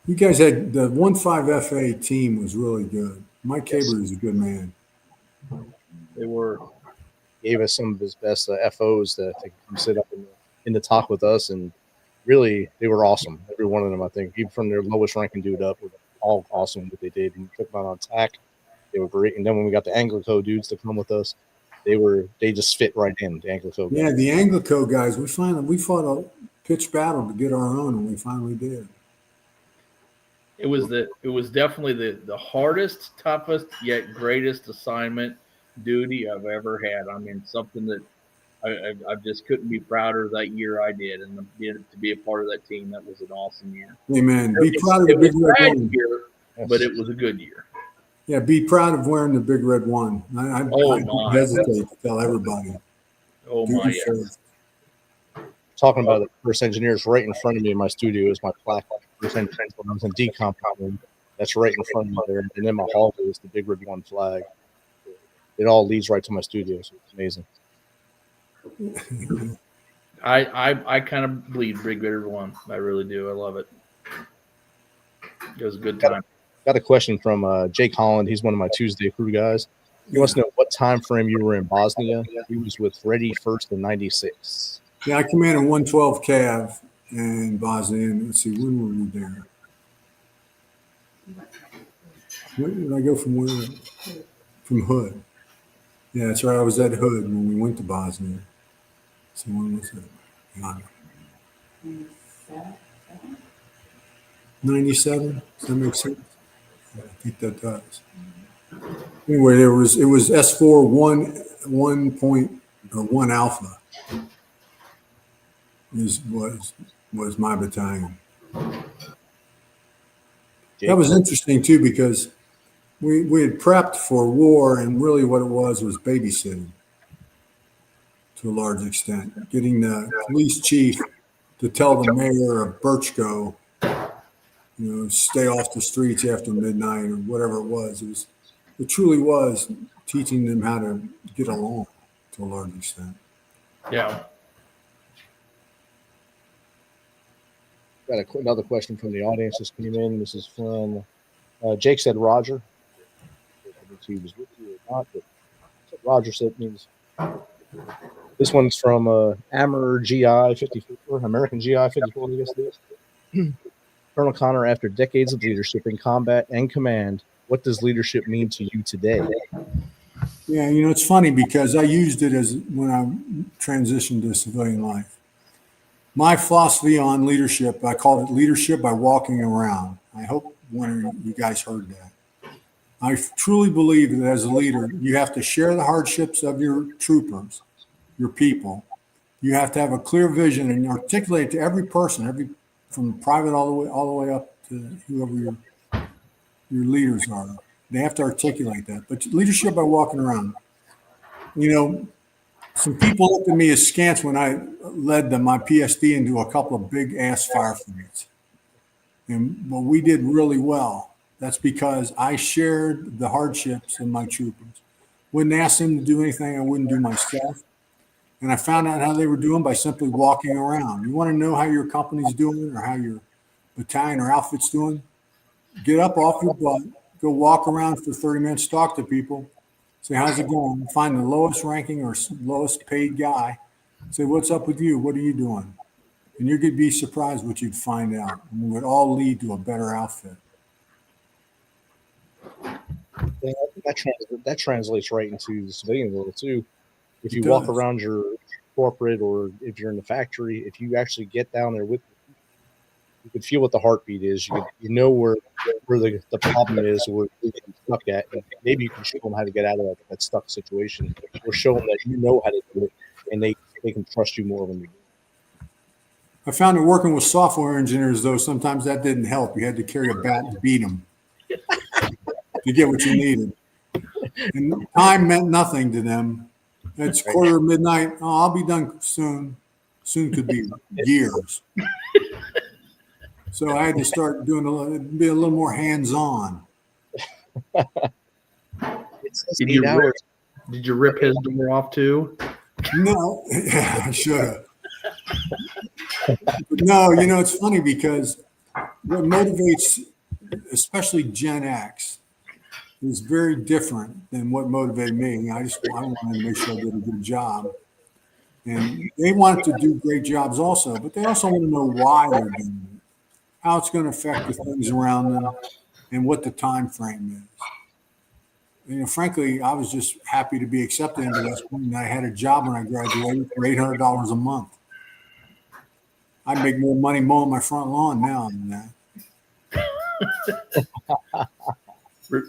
[SPEAKER 6] You guys had the 1-5 FA team was really good. Mike Caber is a good man.
[SPEAKER 7] They were.
[SPEAKER 5] Gave us some of his best FOs to come sit up in the talk with us, and really they were awesome. Every one of them, I think, even from their lowest ranking dude up, were all awesome what they did. And took them out on attack. They were great. And then when we got the Anglico dudes to come with us, they just fit right in. The Anglico guys.
[SPEAKER 6] Yeah, the Anglico guys. We fought a pitched battle to get our own, and we finally did.
[SPEAKER 7] It was definitely the hardest, toughest, yet greatest assignment duty I've ever had. I mean, something that I just couldn't be prouder of that year I did, and to be a part of that team. That was an awesome year.
[SPEAKER 6] Hey man, be proud of the big red one.
[SPEAKER 7] Year, but it was a good year.
[SPEAKER 6] Yeah, be proud of wearing the big red one. I don't hesitate to tell everybody.
[SPEAKER 7] Oh my! Yes.
[SPEAKER 5] Talking about the first engineers right in front of me in my studio is my plaque. First engineers when I was in decomp room. That's right in front of me there, and then my hallway is the big red one flag. It all leads right to my studio, so it's amazing.
[SPEAKER 7] I kind of bleed Brigade 1. I really do. I love it. It was a good time.
[SPEAKER 5] Got a question from Jake Holland. He's one of my Tuesday crew guys. He wants to know what time frame you were in Bosnia. He was with Freddie first in '96.
[SPEAKER 6] Yeah, I commanded 112 Cav in Bosnia. And let's see, when were we there? Where did I go from where? From Hood. Yeah, that's right. I was at Hood when we went to Bosnia. So when was it? 97? Does that make sense? Yeah, I think that does. Anyway, it was S4 1 point or 1 alpha was my battalion. That was interesting too because we had prepped for war, and really what it was babysitting to a large extent. Getting the police chief to tell the mayor of Birchgo, stay off the streets after midnight or whatever it was. It truly was teaching them how to get along to a large extent.
[SPEAKER 7] Yeah.
[SPEAKER 5] Got another question from the audience just came in. This is from Jake said Roger. I don't know if he was with you or not, but Roger said means. This one's from Amber GI 54, American GI 54, I guess it is. Colonel Connor, after decades of leadership in combat and command, what does leadership mean to you today?
[SPEAKER 6] Yeah, it's funny because I used it as when I transitioned to civilian life. My philosophy on leadership, I called it leadership by walking around. I hope one of you guys heard that. I truly believe that as a leader, you have to share the hardships of your troopers, your people. You have to have a clear vision and articulate to every person, from private all the way up to whoever your leaders are. They have to articulate that. But leadership by walking around. Some people looked at me askance when I led my PSD into a couple of big ass firefights. But we did really well. That's because I shared the hardships of my troopers. Wouldn't ask them to do anything I wouldn't do myself. And I found out how they were doing by simply walking around. You want to know how your company's doing or how your battalion or outfit's doing? Get up off your butt, go walk around for 30 minutes, talk to people. Say, how's it going? Find the lowest ranking or lowest paid guy. Say, what's up with you? What are you doing? And you're going to be surprised what you'd find out. And it would all lead to a better outfit.
[SPEAKER 5] Yeah, that translates right into the civilian world, too. If you walk around your corporate or if you're in the factory, if you actually get down there with them, you can feel what the heartbeat is. You know where the problem is, where you're stuck at, and maybe you can show them how to get out of that stuck situation, or show them that you know how to do it, and they can trust you more when you do.
[SPEAKER 6] I found that working with software engineers, though, sometimes that didn't help. You had to carry a bat and beat them to get what you needed. And time meant nothing to them. It's quarter of midnight. Oh, I'll be done soon. Soon could be years. So I had to start be a little more hands-on.
[SPEAKER 7] Did you rip his door off too?
[SPEAKER 6] No, yeah, I should have. No, it's funny because what motivates, especially Gen X, is very different than what motivated me. I wanted to make sure I did a good job. And they wanted to do great jobs also, but they also want to know why they're doing it, how it's going to affect the things around them, and what the time frame is. Frankly, I was just happy to be accepted into West Point, and I had a job when I graduated for $800 a month. I make more money mowing my front lawn now than that.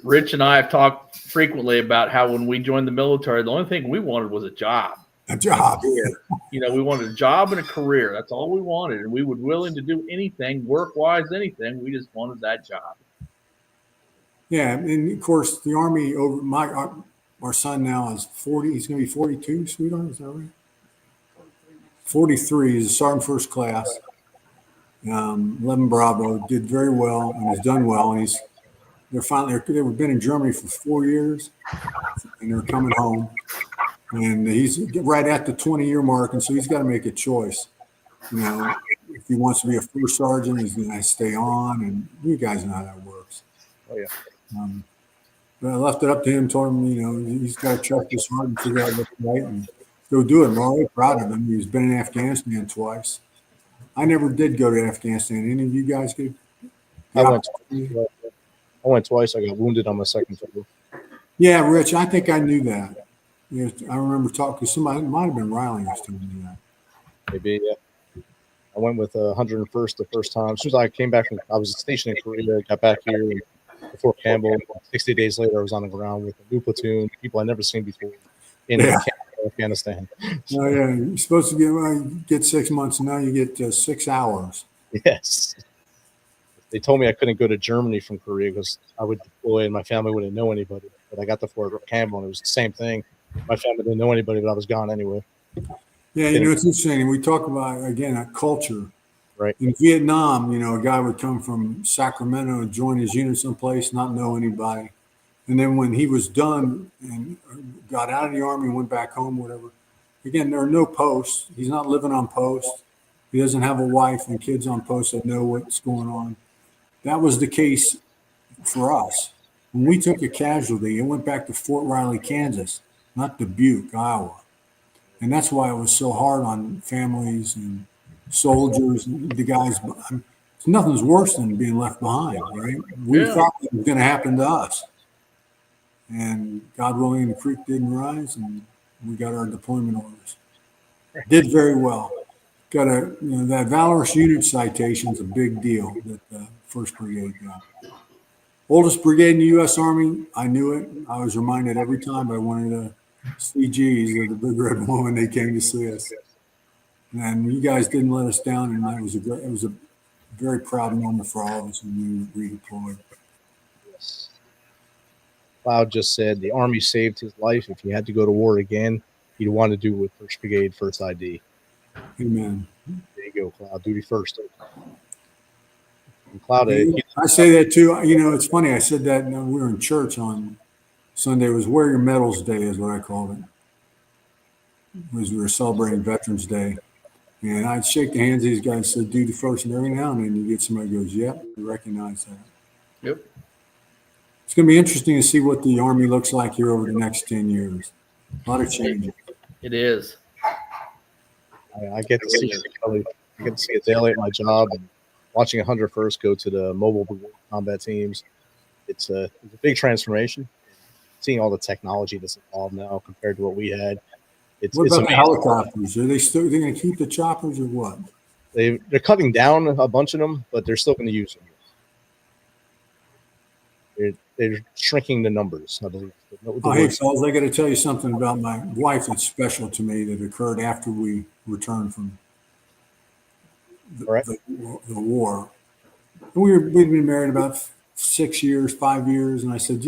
[SPEAKER 7] Rich and I have talked frequently about how when we joined the military, the only thing we wanted was a job.
[SPEAKER 6] A job.
[SPEAKER 7] We wanted a job and a career. That's all we wanted. And we were willing to do anything, work-wise, anything. We just wanted that job. Yeah,
[SPEAKER 6] and of course, the Army our son now is 40. He's going to be 42, sweetheart. Is that right? 43. He's a sergeant first class. 11 Bravo, did very well and has done well. And they've been in Germany for 4 years, and they're coming home. And he's right at the 20-year mark, and so he's got to make a choice. If he wants to be a first sergeant, he's going to stay on, and you guys know how that works.
[SPEAKER 5] Oh, yeah.
[SPEAKER 6] But I left it up to him, told him, he's got to trust his heart and figure out what's right and go do it. I'm already proud of him. He's been in Afghanistan twice. I never did go to Afghanistan. Any of you guys did?
[SPEAKER 5] I went twice. I got wounded on my second tour.
[SPEAKER 6] Yeah, Rich, I think I knew that. Yeah, I remember talking to somebody. It might have been Riley was telling me that.
[SPEAKER 5] Maybe, yeah. I went with 101st the first time. As soon as I came back I was stationed in Korea, got back here before Campbell. 60 days later, I was on the ground with a new platoon, people I'd never seen before in Afghanistan.
[SPEAKER 6] Oh, yeah. You're supposed to get 6 months, and now you get 6 hours.
[SPEAKER 5] Yes. They told me I couldn't go to Germany from Korea because I would deploy and my family wouldn't know anybody. But I got to Fort Campbell, and it was the same thing. My family didn't know anybody, but I was gone anyway.
[SPEAKER 6] Yeah, it's interesting. We talk about, again, a culture.
[SPEAKER 5] Right.
[SPEAKER 6] In Vietnam, a guy would come from Sacramento and join his unit someplace, not know anybody. And then when he was done and got out of the Army and went back home, whatever, again, there are no posts. He's not living on post. He doesn't have a wife and kids on post that know what's going on. That was the case for us. When we took a casualty, it went back to Fort Riley, Kansas, not Dubuque, Iowa. And that's why it was so hard on families and soldiers, the guys. Nothing's worse than being left behind, right? We thought it was going to happen to us. And God willing, the creek didn't rise, and we got our deployment orders. Did very well. Got that Valorous unit citation is a big deal that the 1st Brigade got. Oldest brigade in the U.S. Army, I knew it. I was reminded every time by one of the CGs of the Big Red Woman they came to see us. And you guys didn't let us down, and it was a very proud moment for all of us when we redeployed.
[SPEAKER 5] Yes. Cloud just said the Army saved his life. If he had to go to war again, he'd want to do it with 1st Brigade, 1st ID.
[SPEAKER 6] Amen.
[SPEAKER 5] There you go, Cloud. Duty first. And Cloud,
[SPEAKER 6] I say that too. It's funny. I said that when we were in church on Sunday. It was Wear Your Medals Day, is what I called it. As we were celebrating Veterans Day. And I'd shake the hands of these guys and say, duty first. And every now and then you get somebody who goes, yep, we recognize that.
[SPEAKER 7] Yep.
[SPEAKER 6] It's going to be interesting to see what the Army looks like here over the next 10 years. A lot of changes.
[SPEAKER 7] It is.
[SPEAKER 5] I get to see it daily at my job, and watching 101st go to the mobile combat teams. It's a big transformation. Seeing all the technology that's involved now compared to what we had.
[SPEAKER 6] What about the helicopters? Are they going to keep the choppers or what?
[SPEAKER 5] They're cutting down a bunch of them, but they're still going to use them. They're shrinking the numbers, I believe.
[SPEAKER 6] Hey, fellas, I got to tell you something about my wife that's special to me that occurred after we returned from the war. We'd been married about 5 years, and I said,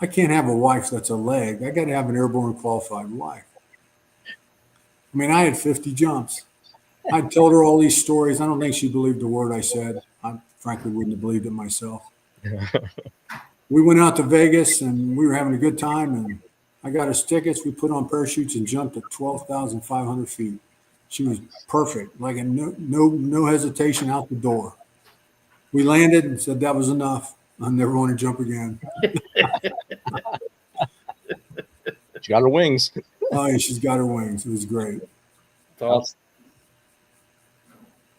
[SPEAKER 6] I can't have a wife that's a leg. I got to have an airborne qualified wife. I mean, I had 50 jumps. I told her all these stories. I don't think she believed a word I said. I frankly wouldn't have believed it myself. We went out to Vegas, and we were having a good time, and I got us tickets. We put on parachutes and jumped at 12,500 feet. She was perfect, like no hesitation out the door. We landed and said that was enough. I never want to jump again.
[SPEAKER 5] She got her wings.
[SPEAKER 6] Oh, yeah, she's got her wings. It was great.
[SPEAKER 7] It's awesome.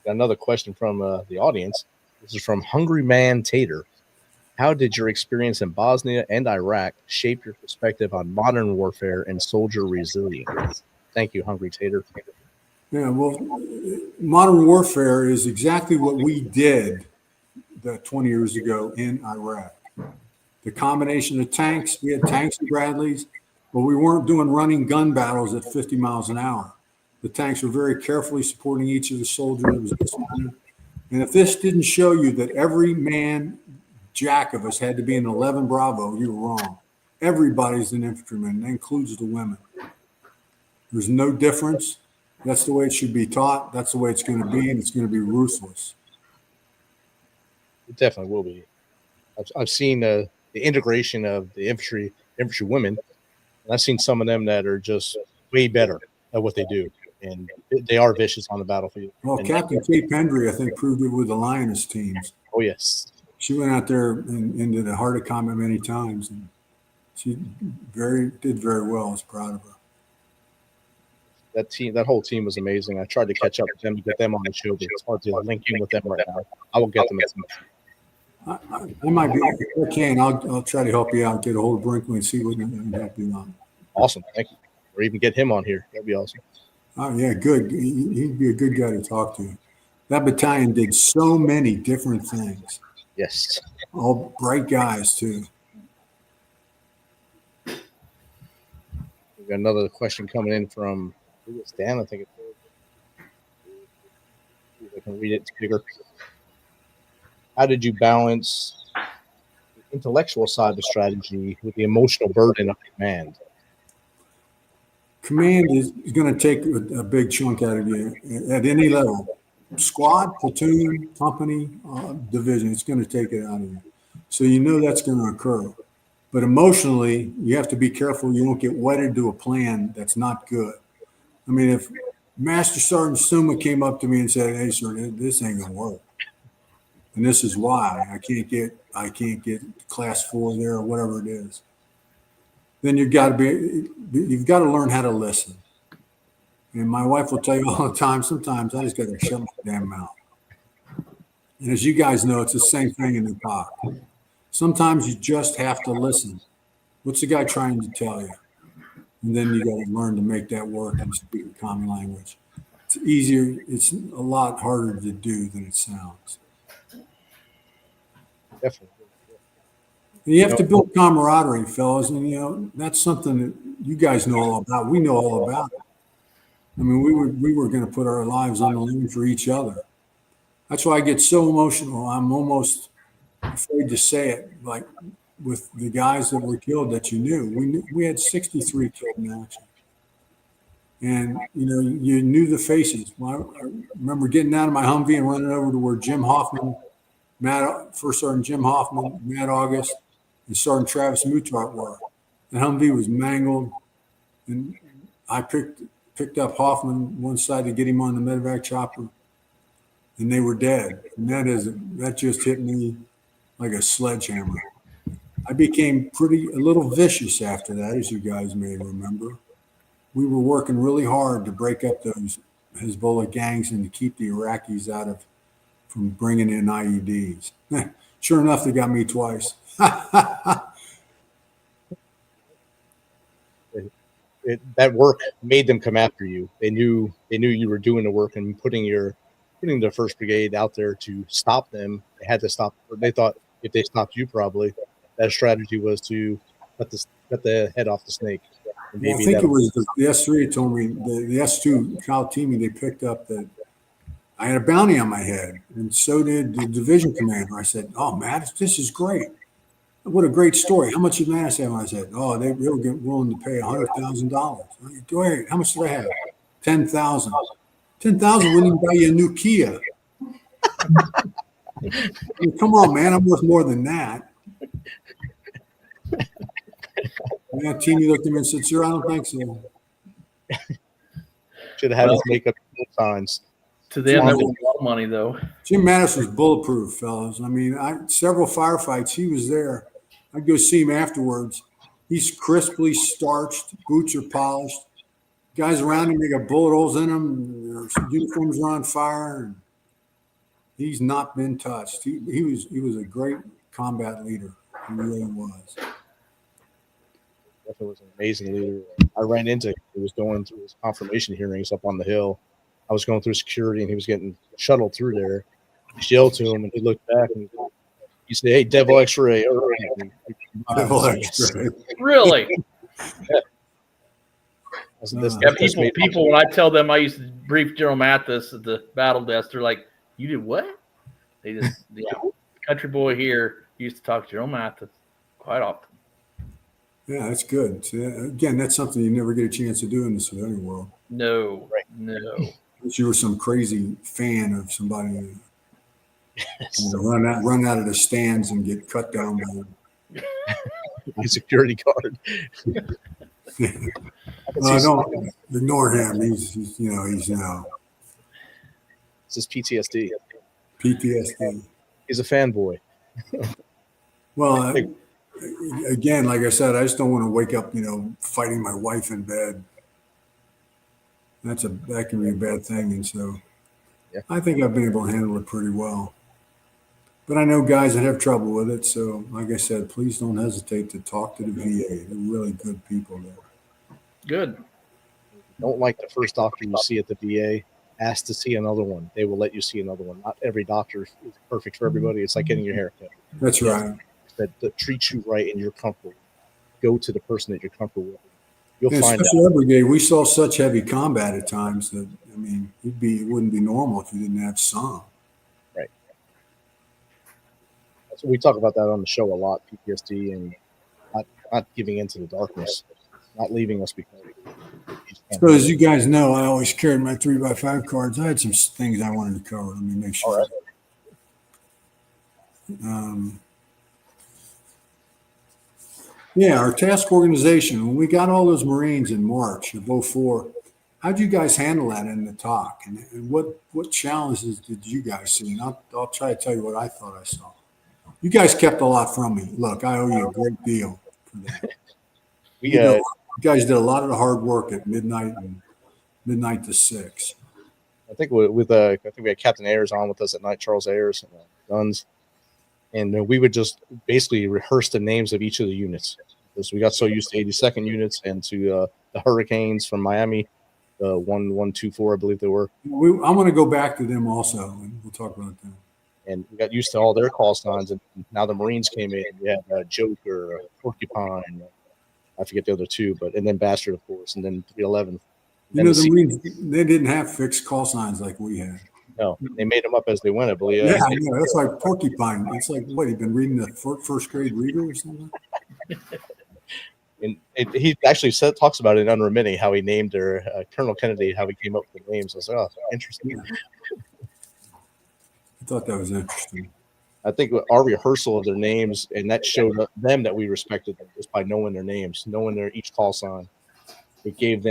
[SPEAKER 5] Got another question from the audience. This is from Hungry Man Tater. How did your experience in Bosnia and Iraq shape your perspective on modern warfare and soldier resilience? Thank you, Hungry Tater.
[SPEAKER 6] Yeah, well, modern warfare is exactly what we did 20 years ago in Iraq. The combination of tanks, we had tanks and Bradleys, but we weren't doing running gun battles at 50 miles an hour. The tanks were very carefully supporting each of the soldiers. And if this didn't show you that every man jack of us had to be an 11 Bravo, you were wrong. Everybody's an infantryman. That includes the women. There's no difference. That's the way it should be taught. That's the way it's going to be, and it's going to be ruthless.
[SPEAKER 5] It definitely will be. I've seen the integration of the infantry women, and I've seen some of them that are just way better at what they do, and they are vicious on the battlefield.
[SPEAKER 6] Well,
[SPEAKER 5] and
[SPEAKER 6] Captain Kate Pendry, I think, proved it with the Lioness Teams.
[SPEAKER 5] Oh, yes.
[SPEAKER 6] She went out there into the heart of combat many times, and she did very well. I was proud of her.
[SPEAKER 5] That whole team was amazing. I tried to catch up with them to get them on the show, but it's hard to link in with them right now. I will get them.
[SPEAKER 6] I might be. If I can, I'll try to help you out. Get a hold of Brinkley and see what I can help you on.
[SPEAKER 5] Awesome, thank you. Or even get him on here. That'd be awesome.
[SPEAKER 6] Oh yeah, good. He'd be a good guy to talk to. That battalion did so many different things.
[SPEAKER 5] Yes.
[SPEAKER 6] All bright guys too.
[SPEAKER 5] We got another question coming in from Dan. I think I can read it bigger. How did you balance the intellectual side of strategy with the emotional burden of command?
[SPEAKER 6] Command is going to take a big chunk out of you at any level. squad, platoon, company, division. It's going to take it out of you. So you know that's going to occur. But emotionally, you have to be careful you don't get wedded to a plan that's not good. I mean, if Master Sergeant Suma came up to me and said, "Hey, sir, this ain't going to work. And this is why I can't get class 4 there or whatever it is." Then you've got to learn how to listen. And my wife will tell you all the time, sometimes I just got to shut my damn mouth. And as you guys know, it's the same thing in the talk. Sometimes you just have to listen. What's the guy trying to tell you? And then you got to learn to make that work and speak a common language. It's easier. It's a lot harder to do than it sounds.
[SPEAKER 5] Definitely.
[SPEAKER 6] And you have to build camaraderie, fellas. And, that's something that you guys know all about. We know all about it. I mean, we were going to put our lives on the line for each other. That's why I get so emotional. I'm almost afraid to say it, like with the guys that were killed that you knew. We had 63 killed in action. And, you knew the faces. Well, I remember getting out of my Humvee and running over to where Jim Hoffman, First Sergeant Jim Hoffman, Matt August, and Sergeant Travis Mutart were. The Humvee was mangled, and I picked up Hoffman one side to get him on the medevac chopper, and they were dead. And that just hit me like a sledgehammer. I became a little vicious after that, as you guys may remember. We were working really hard to break up those Hezbollah gangs and to keep the Iraqis from bringing in IEDs. Sure enough, they got me twice.
[SPEAKER 5] That work made them come after you. They knew you were doing the work and putting the First Brigade out there to stop them. They had to stop. They thought if they stopped you, probably that strategy was to cut the head off the snake.
[SPEAKER 6] Well, I think it was the S3 told me, the S2 Kyle Teamy, they picked up that I had a bounty on my head, and so did the division commander. I said, "Oh, Matt, this is great. What a great story. How much did Matt have?" I said, "Oh, they were willing to pay $100,000. Great. How much did I have? 10,000. 10,000 wouldn't even buy you a new Kia. I mean, come on, man. I'm worth more than that." And that Teamy looked at me and said, "Sir, I don't think so."
[SPEAKER 5] Should have had us make up signs.
[SPEAKER 7] To them, that was a lot of money, though.
[SPEAKER 6] Jim Mattis was bulletproof, fellas. I mean, several firefights, he was there. I'd go see him afterwards. He's crisply starched, boots are polished. Guys around him, they got bullet holes in them. Their uniforms are on fire. And he's not been touched. He was a great combat leader. He really was.
[SPEAKER 5] Definitely was an amazing leader. I ran into him. He was going through his confirmation hearings up on the hill. I was going through security, and he was getting shuttled through there. I yelled to him, and he looked back, and he said, "Hey, Devil X-ray."
[SPEAKER 6] Devil X-ray.
[SPEAKER 7] Really?
[SPEAKER 5] Yeah,
[SPEAKER 7] people, when I tell them I used to brief General Mathis at the battle desk, they're like, "You did what?" They just, country boy here used to talk to General Mathis quite often.
[SPEAKER 6] Yeah, that's good. So, again, that's something you never get a chance to do in the civilian world.
[SPEAKER 7] No, right. No.
[SPEAKER 6] Unless you were some crazy fan of somebody run out of the stands and get cut down by them.
[SPEAKER 5] A security guard.
[SPEAKER 6] Don't ignore him. He's now.
[SPEAKER 5] It's his PTSD.
[SPEAKER 6] PTSD.
[SPEAKER 5] He's a fanboy.
[SPEAKER 6] Well, again, like I said, I just don't want to wake up, fighting my wife in bed. That can be a bad thing, and so
[SPEAKER 5] yeah.
[SPEAKER 6] I think I've been able to handle it pretty well. But I know guys that have trouble with it, so like I said, please don't hesitate to talk to the VA. They're really good people there.
[SPEAKER 7] Good.
[SPEAKER 5] Don't like the first doctor you see at the VA. Ask to see another one. They will let you see another one. Not every doctor is perfect for everybody. It's like getting your hair cut.
[SPEAKER 6] That's right.
[SPEAKER 5] That treats you right and you're comfortable. Go to the person that you're comfortable with. You'll
[SPEAKER 6] And
[SPEAKER 5] find
[SPEAKER 6] especially
[SPEAKER 5] out.
[SPEAKER 6] our brigade, we saw such heavy combat at times that it wouldn't be normal if you didn't have some.
[SPEAKER 5] Right. So we talk about that on the show a lot. PTSD and not giving into the darkness, not leaving us because
[SPEAKER 6] So as you guys know, I always carried my 3x5 cards. I had some things I wanted to cover. Let me make sure. Yeah, our task organization. When we got all those Marines in March of 04, how'd you guys handle that in the talk? And what challenges did you guys see? And I'll try to tell you what I thought I saw. You guys kept a lot from me. Look, I owe you a great deal for that. You guys did a lot of the hard work at midnight to 6.
[SPEAKER 5] I think I think we had Captain Ayers on with us at night, Charles Ayers, guns, and we would just basically rehearse the names of each of the units because we got so used to 82nd units and to the Hurricanes from Miami, 124, I believe they were.
[SPEAKER 6] I'm going to go back to them also, and we'll talk about them.
[SPEAKER 5] And we got used to all their call signs, and now the Marines came in. We had Joker, Porcupine, I forget the other two, and then Bastard, of course, and then 311.
[SPEAKER 6] You know, the Marines, they didn't have fixed call signs like we had.
[SPEAKER 5] No, they made them up as they went, I believe.
[SPEAKER 6] Yeah, I know. That's like Porcupine. It's like, what, you've been reading the first grade reader or something?
[SPEAKER 5] And he actually talks about it in Unremitting, how he named their Colonel Kennedy, how he came up with the names. I was like, oh, interesting.
[SPEAKER 6] I thought that was interesting.
[SPEAKER 5] I think our rehearsal of their names, and that showed them that we respected them just by knowing their names, knowing each call sign. It gave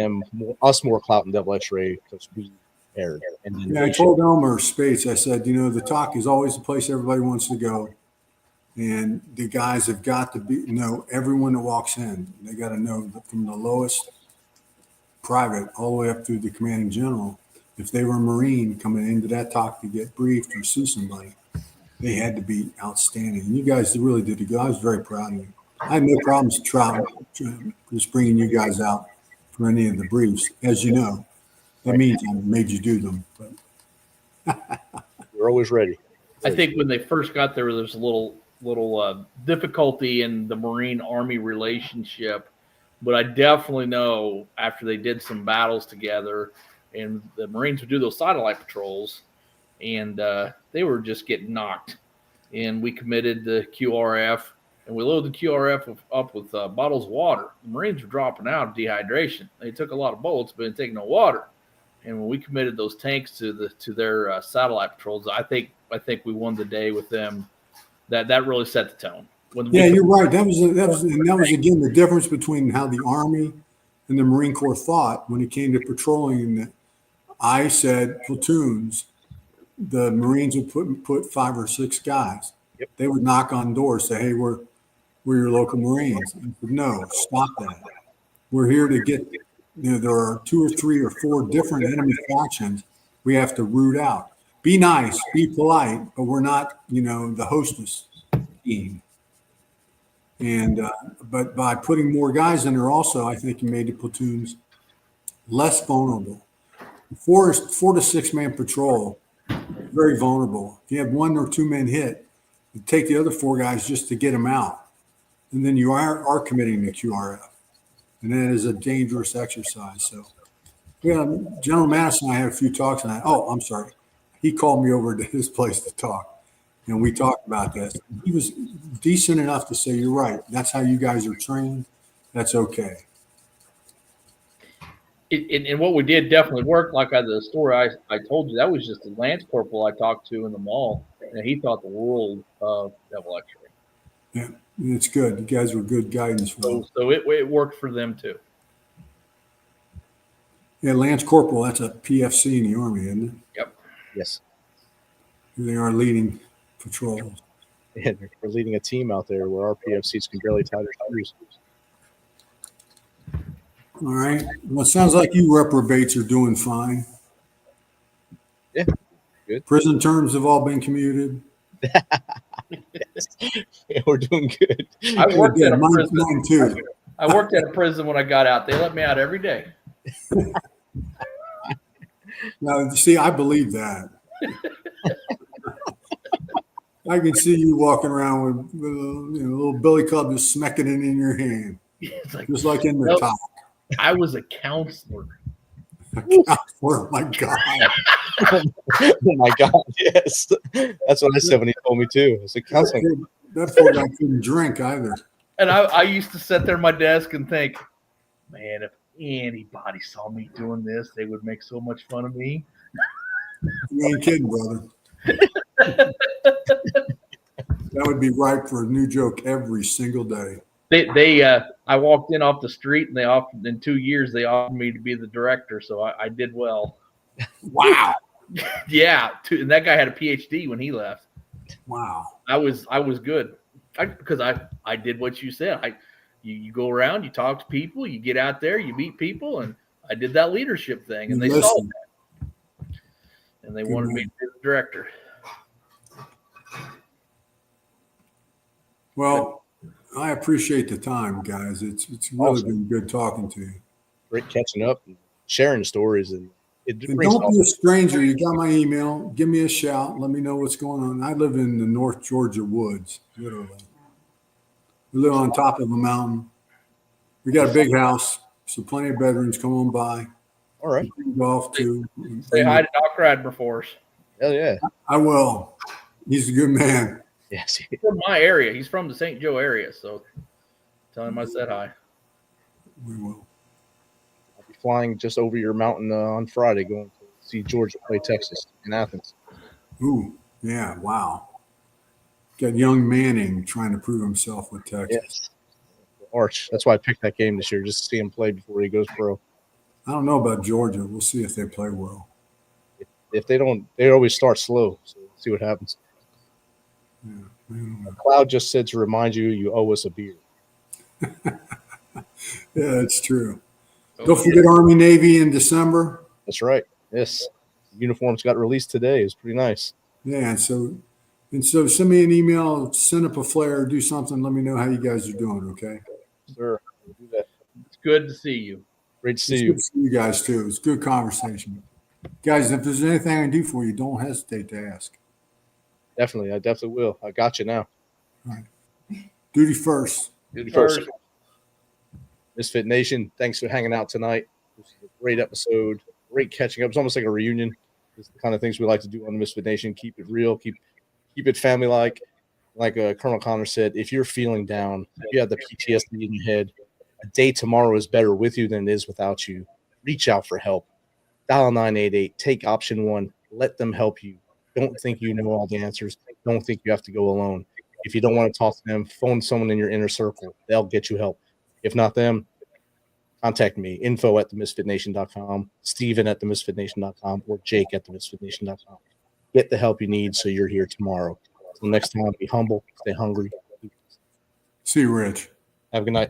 [SPEAKER 5] us more clout in Devil X-Ray because we aired. And then
[SPEAKER 6] I told Elmer Spates, I said, the talk is always the place everybody wants to go. And the guys have got to know everyone that walks in. They got to know from the lowest private all the way up through the commanding general. If they were a Marine coming into that talk to get briefed or see somebody, they had to be outstanding. And you guys really did a good. I was very proud of you. I had no problems just bringing you guys out for any of the briefs. As you know, that means I made you do them. But
[SPEAKER 5] we're always ready.
[SPEAKER 7] I think when they first got there was a little difficulty in the Marine Army relationship, but I definitely know after they did some battles together, and the Marines would do those satellite patrols, and they were just getting knocked. And we committed the QRF, and we loaded the QRF up with bottles of water. The Marines were dropping out of dehydration. They took a lot of bullets, but didn't take no water. And when we committed those tanks to their satellite patrols, I think we won the day with them. That really set the tone.
[SPEAKER 6] You're right. That was again the difference between how the Army and the Marine Corps thought when it came to patrolling. I said platoons. The Marines would put 5 or 6 guys.
[SPEAKER 5] Yep.
[SPEAKER 6] They would knock on doors, say, "Hey, we're your local Marines." I said, "No, stop that. We're here to get. There are 2 or 3 or 4 different enemy factions. We have to root out. Be nice, be polite, but we're not, the hostess team." And but by putting more guys in there, also, I think you made the platoons less vulnerable. 4 to 6 man patrol, very vulnerable. If you have 1 or 2 men hit, you take the other 4 guys just to get them out, and then you are committing the QRF, and that is a dangerous exercise. So, yeah, General Madison and I had a few talks, and I'm sorry. He called me over to his place to talk, and we talked about this. He was decent enough to say, "You're right. That's how you guys are trained. That's okay."
[SPEAKER 7] And what we did definitely worked. Like the story I told you, that was just a Lance Corporal I talked to in the mall, and he thought the world of Devil X-Ray.
[SPEAKER 6] Yeah, it's good. You guys were good guidance for them.
[SPEAKER 7] So it worked for them too.
[SPEAKER 6] Yeah, Lance Corporal, that's a PFC in the Army, isn't it?
[SPEAKER 7] Yep.
[SPEAKER 5] Yes.
[SPEAKER 6] They are leading patrols.
[SPEAKER 5] Yeah, we're leading a team out there where our PFCs can barely tie their shoes.
[SPEAKER 6] All right. Well, it sounds like you reprobates are doing fine.
[SPEAKER 5] Yeah, good.
[SPEAKER 6] Prison terms have all been commuted.
[SPEAKER 5] Yes. Yeah, we're doing good.
[SPEAKER 7] I worked at a prison.
[SPEAKER 6] Mine too.
[SPEAKER 7] I worked at a prison when I got out. They let me out every day.
[SPEAKER 6] Now, see, I believe that. I can see you walking around with a little billy club just smacking it in your hand, just like in the top.
[SPEAKER 7] I was a counselor.
[SPEAKER 6] Oh my God!
[SPEAKER 5] Oh my God! Yes, that's what I said when he told me too. It's a counseling.
[SPEAKER 6] That poor guy couldn't drink either.
[SPEAKER 7] And I used to sit there at my desk and think, man, anybody saw me doing this, they would make so much fun of me.
[SPEAKER 6] You ain't kidding, brother. That would be ripe for a new joke every single day.
[SPEAKER 7] I walked in off the street, and they offered, in 2 years, they offered me to be the director, so I did well.
[SPEAKER 6] Wow.
[SPEAKER 7] Yeah, and that guy had a PhD when he left.
[SPEAKER 6] Wow.
[SPEAKER 7] I was good because I did what you said. You go around, you talk to people, you get out there, you meet people, and I did that leadership thing, and they saw that, and they wanted me to be the director.
[SPEAKER 6] Well, I appreciate the time, guys. It's really been good talking to you.
[SPEAKER 5] Great catching up and sharing stories. And
[SPEAKER 6] don't be a stranger. You got my email. Give me a shout. Let me know what's going on. I live in the North Georgia woods, literally. We live on top of a mountain. We got a big house, so plenty of veterans come on by.
[SPEAKER 5] All right.
[SPEAKER 6] Golf too.
[SPEAKER 7] Say hi to Doc Radmer for us.
[SPEAKER 5] Hell yeah.
[SPEAKER 6] I will. He's a good man.
[SPEAKER 5] Yes.
[SPEAKER 7] He's from my area. He's from the St. Joe area, so tell him I said hi.
[SPEAKER 6] We will.
[SPEAKER 5] I'll be flying just over your mountain on Friday, going to see Georgia play Texas in Athens.
[SPEAKER 6] Ooh, yeah, wow. Got young Manning trying to prove himself with Texas.
[SPEAKER 5] Yes. Arch. That's why I picked that game this year, just to see him play before he goes pro.
[SPEAKER 6] I don't know about Georgia. We'll see if they play well.
[SPEAKER 5] If they don't, they always start slow. So we'll see what happens.
[SPEAKER 6] Yeah.
[SPEAKER 5] Cloud just said to remind you, you owe us a beer.
[SPEAKER 6] Yeah, that's true. Don't forget Army Navy in December.
[SPEAKER 5] That's right. Yes. Uniforms got released today. It's pretty nice.
[SPEAKER 6] Yeah, and so send me an email, send up a flare, do something. Let me know how you guys are doing, okay?
[SPEAKER 5] Sure. We'll do that.
[SPEAKER 7] It's good to see you.
[SPEAKER 5] Great to see
[SPEAKER 6] It's
[SPEAKER 5] you.
[SPEAKER 6] good to see you guys too. It's good conversation. Guys, if there's anything I can do for you, don't hesitate to ask.
[SPEAKER 5] Definitely. I definitely will. I got you now.
[SPEAKER 6] All right. Duty first.
[SPEAKER 5] Duty first. Misfit Nation, thanks for hanging out tonight. This is a great episode. Great catching up. It's almost like a reunion. It's the kind of things we like to do on the Misfit Nation. Keep it real. Keep it family-like. Like Colonel Connor said, if you're feeling down, if you have the PTSD in your head, a day tomorrow is better with you than it is without you. Reach out for help. Dial 988. Take option 1. Let them help you. Don't think you know all the answers. Don't think you have to go alone. If you don't want to talk to them, phone someone in your inner circle. They'll get you help. If not them, contact me. info@themisfitnation.com, Steven@themisfitnation.com, or Jake@themisfitnation.com. Get the help you need so you're here tomorrow. Until next time, be humble, stay hungry.
[SPEAKER 6] See you, Rich.
[SPEAKER 5] Have a good night.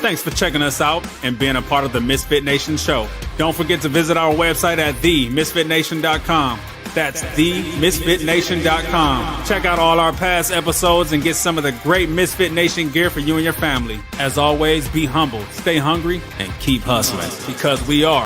[SPEAKER 3] Thanks for checking us out and being a part of the Misfit Nation show. Don't forget to visit our website at themisfitnation.com. That's themisfitnation.com. Check out all our past episodes and get some of the great Misfit Nation gear for you and your family. As always, be humble, stay hungry, and keep hustling because we are